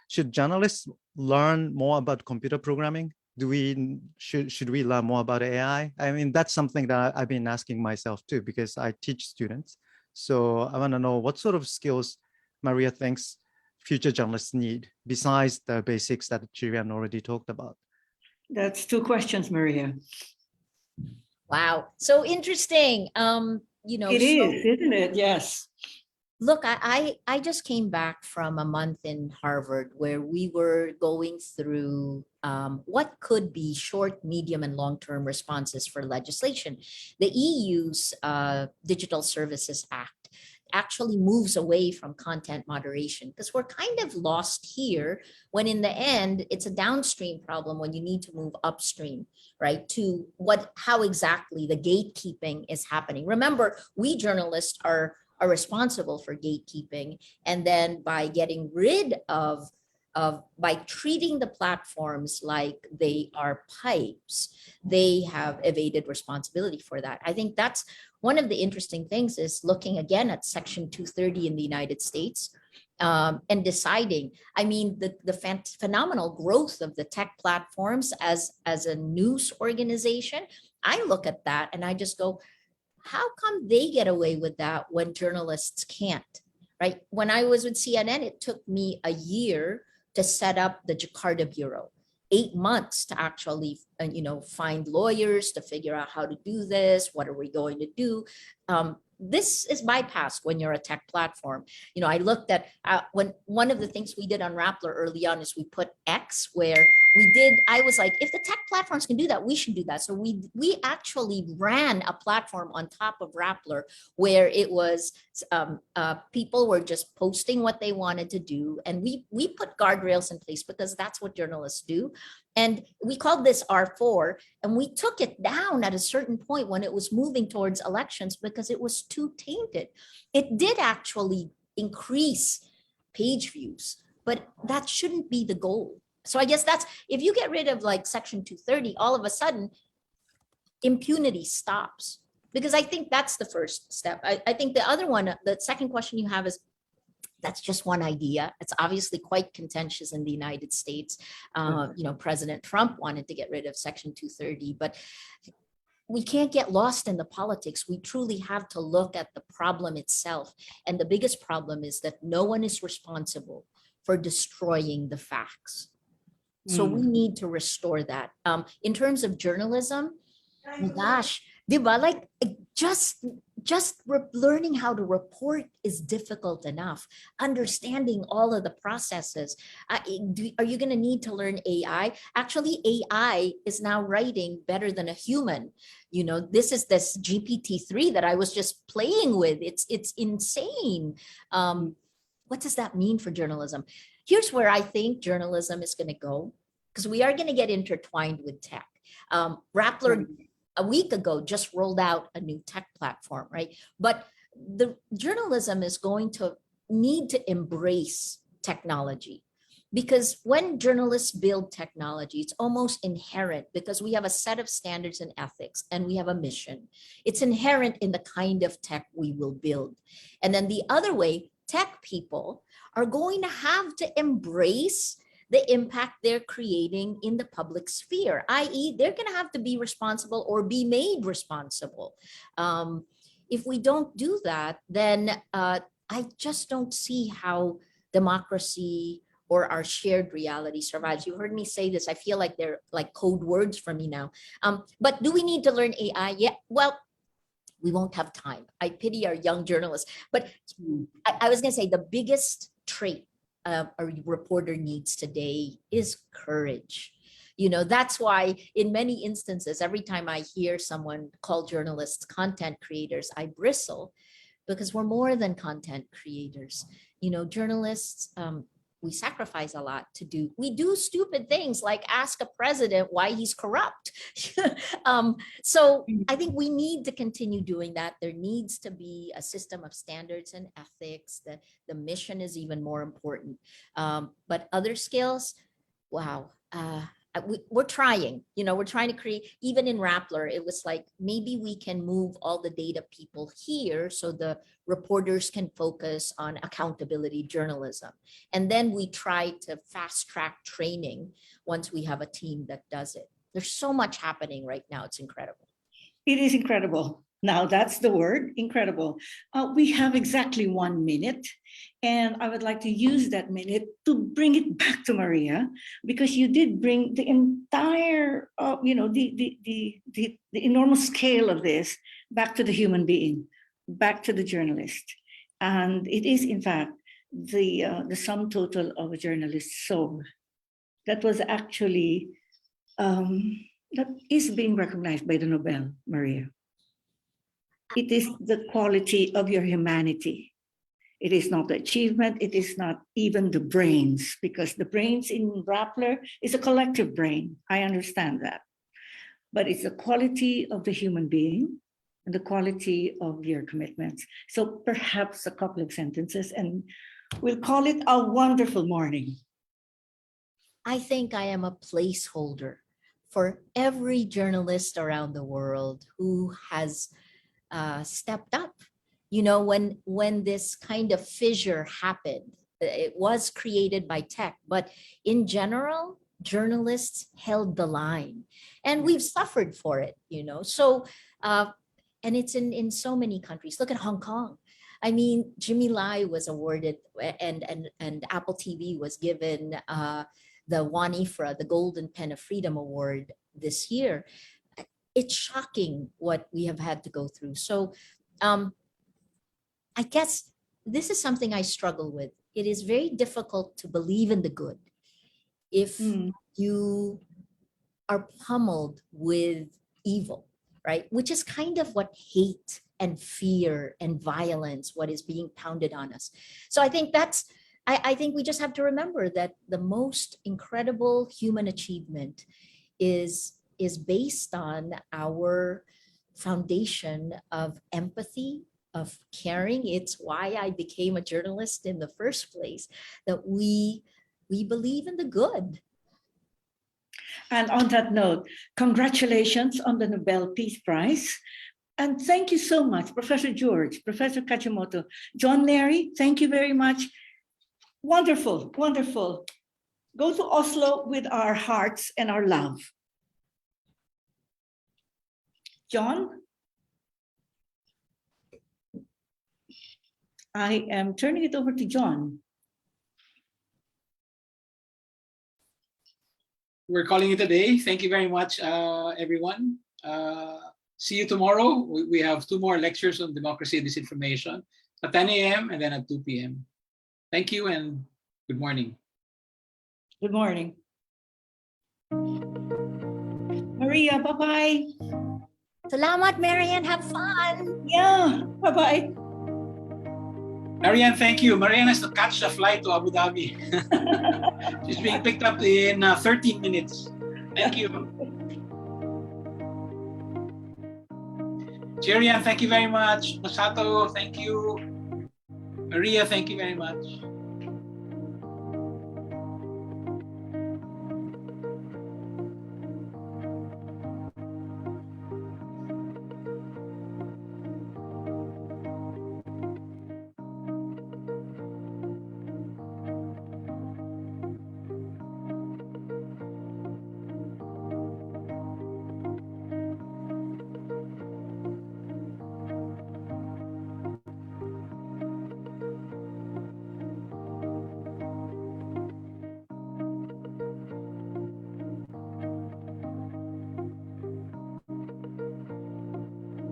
should journalists learn more about computer programming? Should we learn more about AI? I mean, that's something that I've been asking myself too, because I teach students. So I want to know what sort of skills Maria thinks future journalists need besides the basics that Chirian already talked about. That's 2 questions, Maria. Wow, so interesting. It is, isn't it? Yes. Look, I just came back from a month in Harvard where we were going through what could be short, medium, and long-term responses for legislation. The EU's Digital Services Act actually moves away from content moderation because we're kind of lost here when in the end it's a downstream problem when you need to move upstream, right, to how exactly the gatekeeping is happening. Remember, we journalists are responsible for gatekeeping, and then by getting rid of by treating the platforms like they are pipes, they have evaded responsibility for that. I think that's one of the interesting things, is looking again at Section 230 in the United States, and deciding, I mean, the phenomenal growth of the tech platforms as a news organization. I look at that and I just go, how come they get away with that when journalists can't, right? When I was with CNN, it took me a year to set up the Jakarta Bureau, 8 months to actually, find lawyers to figure out how to do this. What are we going to do? This is bypassed when you're a tech platform. I looked at when one of the things we did on Rappler early on is we put X, where I was like, if the tech platforms can do that, we should do that. So we actually ran a platform on top of Rappler where it was people were just posting what they wanted to do, and we put guardrails in place because that's what journalists do. And we called this R4, and we took it down at a certain point when it was moving towards elections because it was too tainted. It did actually increase page views, but that shouldn't be the goal. So I guess that's, if you get rid of like Section 230, all of a sudden impunity stops. Because I think that's the first step. I think the other one, the second question you have is, that's just one idea. It's obviously quite contentious in the United States. President Trump wanted to get rid of Section 230, but we can't get lost in the politics. We truly have to look at the problem itself. And the biggest problem is that no one is responsible for destroying the facts. So we need to restore that. In terms of journalism, my gosh, diba? Like just learning how to report is difficult enough. Understanding all of the processes. Are you going to need to learn AI? Actually, AI is now writing better than a human. This is this GPT-3 that I was just playing with. It's insane. What does that mean for journalism? Here's where I think journalism is going to go, because we are going to get intertwined with tech. Rappler a week ago just rolled out a new tech platform, right? But the journalism is going to need to embrace technology, because when journalists build technology, it's almost inherent, because we have a set of standards and ethics and we have a mission. It's inherent in the kind of tech we will build. And then the other way, tech people are going to have to embrace the impact they're creating in the public sphere, i.e. they're going to have to be responsible or be made responsible. If we don't do that, then I just don't see how democracy or our shared reality survives. You heard me say this. I feel like they're like code words for me now. But do we need to learn AI? Yeah, well, we won't have time. I pity our young journalists. But I was going to say the biggest trait a reporter needs today is courage. That's why in many instances, every time I hear someone call journalists content creators, I bristle, because we're more than content creators. Journalists, we sacrifice a lot we do stupid things like ask a president why he's corrupt. So I think we need to continue doing that. There needs to be a system of standards and ethics. The mission is even more important. But other skills, wow. We're trying, we're trying to create, even in Rappler, it was like, maybe we can move all the data people here so the reporters can focus on accountability journalism. And then we try to fast track training once we have a team that does it. There's so much happening right now. It's incredible. It is incredible. Now that's the word, incredible. We have exactly 1 minute, and I would like to use that minute to bring it back to Maria, because you did bring the entire, the enormous scale of this back to the human being, back to the journalist. And it is, in fact, the sum total of a journalist's soul that was actually, that is being recognized by the Nobel, Maria. It is the quality of your humanity. It is not the achievement. It is not even the brains, because the brains in Rappler is a collective brain. I understand that. But it's the quality of the human being and the quality of your commitments. So perhaps a couple of sentences, and we'll call it a wonderful morning. I think I am a placeholder for every journalist around the world who has stepped up. When this kind of fissure happened, it was created by tech, but in general, journalists held the line, and we've suffered for it, So, and it's in so many countries. Look at Hong Kong. I mean, Jimmy Lai was awarded, and Apple TV was given the Juan Ifra, the Golden Pen of Freedom Award this year. It's shocking what we have had to go through. So I guess this is something I struggle with. It is very difficult to believe in the good if you are pummeled with evil, right? Which is kind of what hate and fear and violence, what is being pounded on us. So I think I think we just have to remember that the most incredible human achievement is based on our foundation of empathy, of caring. It's why I became a journalist in the first place, that we believe in the good. And on that note, congratulations on the Nobel Peace Prize. And thank you so much, Professor George, Professor Kachimoto, John Larry, thank you very much. Wonderful, wonderful. Go to Oslo with our hearts and our love. John? I am turning it over to John. We're calling it a day. Thank you very much, everyone. See you tomorrow. We have 2 more lectures on democracy and disinformation at 10 a.m. and then at 2 p.m. Thank you and good morning. Good morning. Maria, bye-bye. Salamat, Marian. Have fun. Yeah, bye-bye. Marianne, thank you. Marianne has to catch the flight to Abu Dhabi. She's being picked up in 13 minutes. Thank you. Cherian, thank you very much. Masato, thank you. Maria, thank you very much.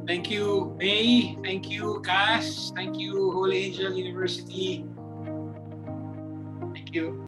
Thank you, May. Thank you, Cass. Thank you, Holy Angel University. Thank you.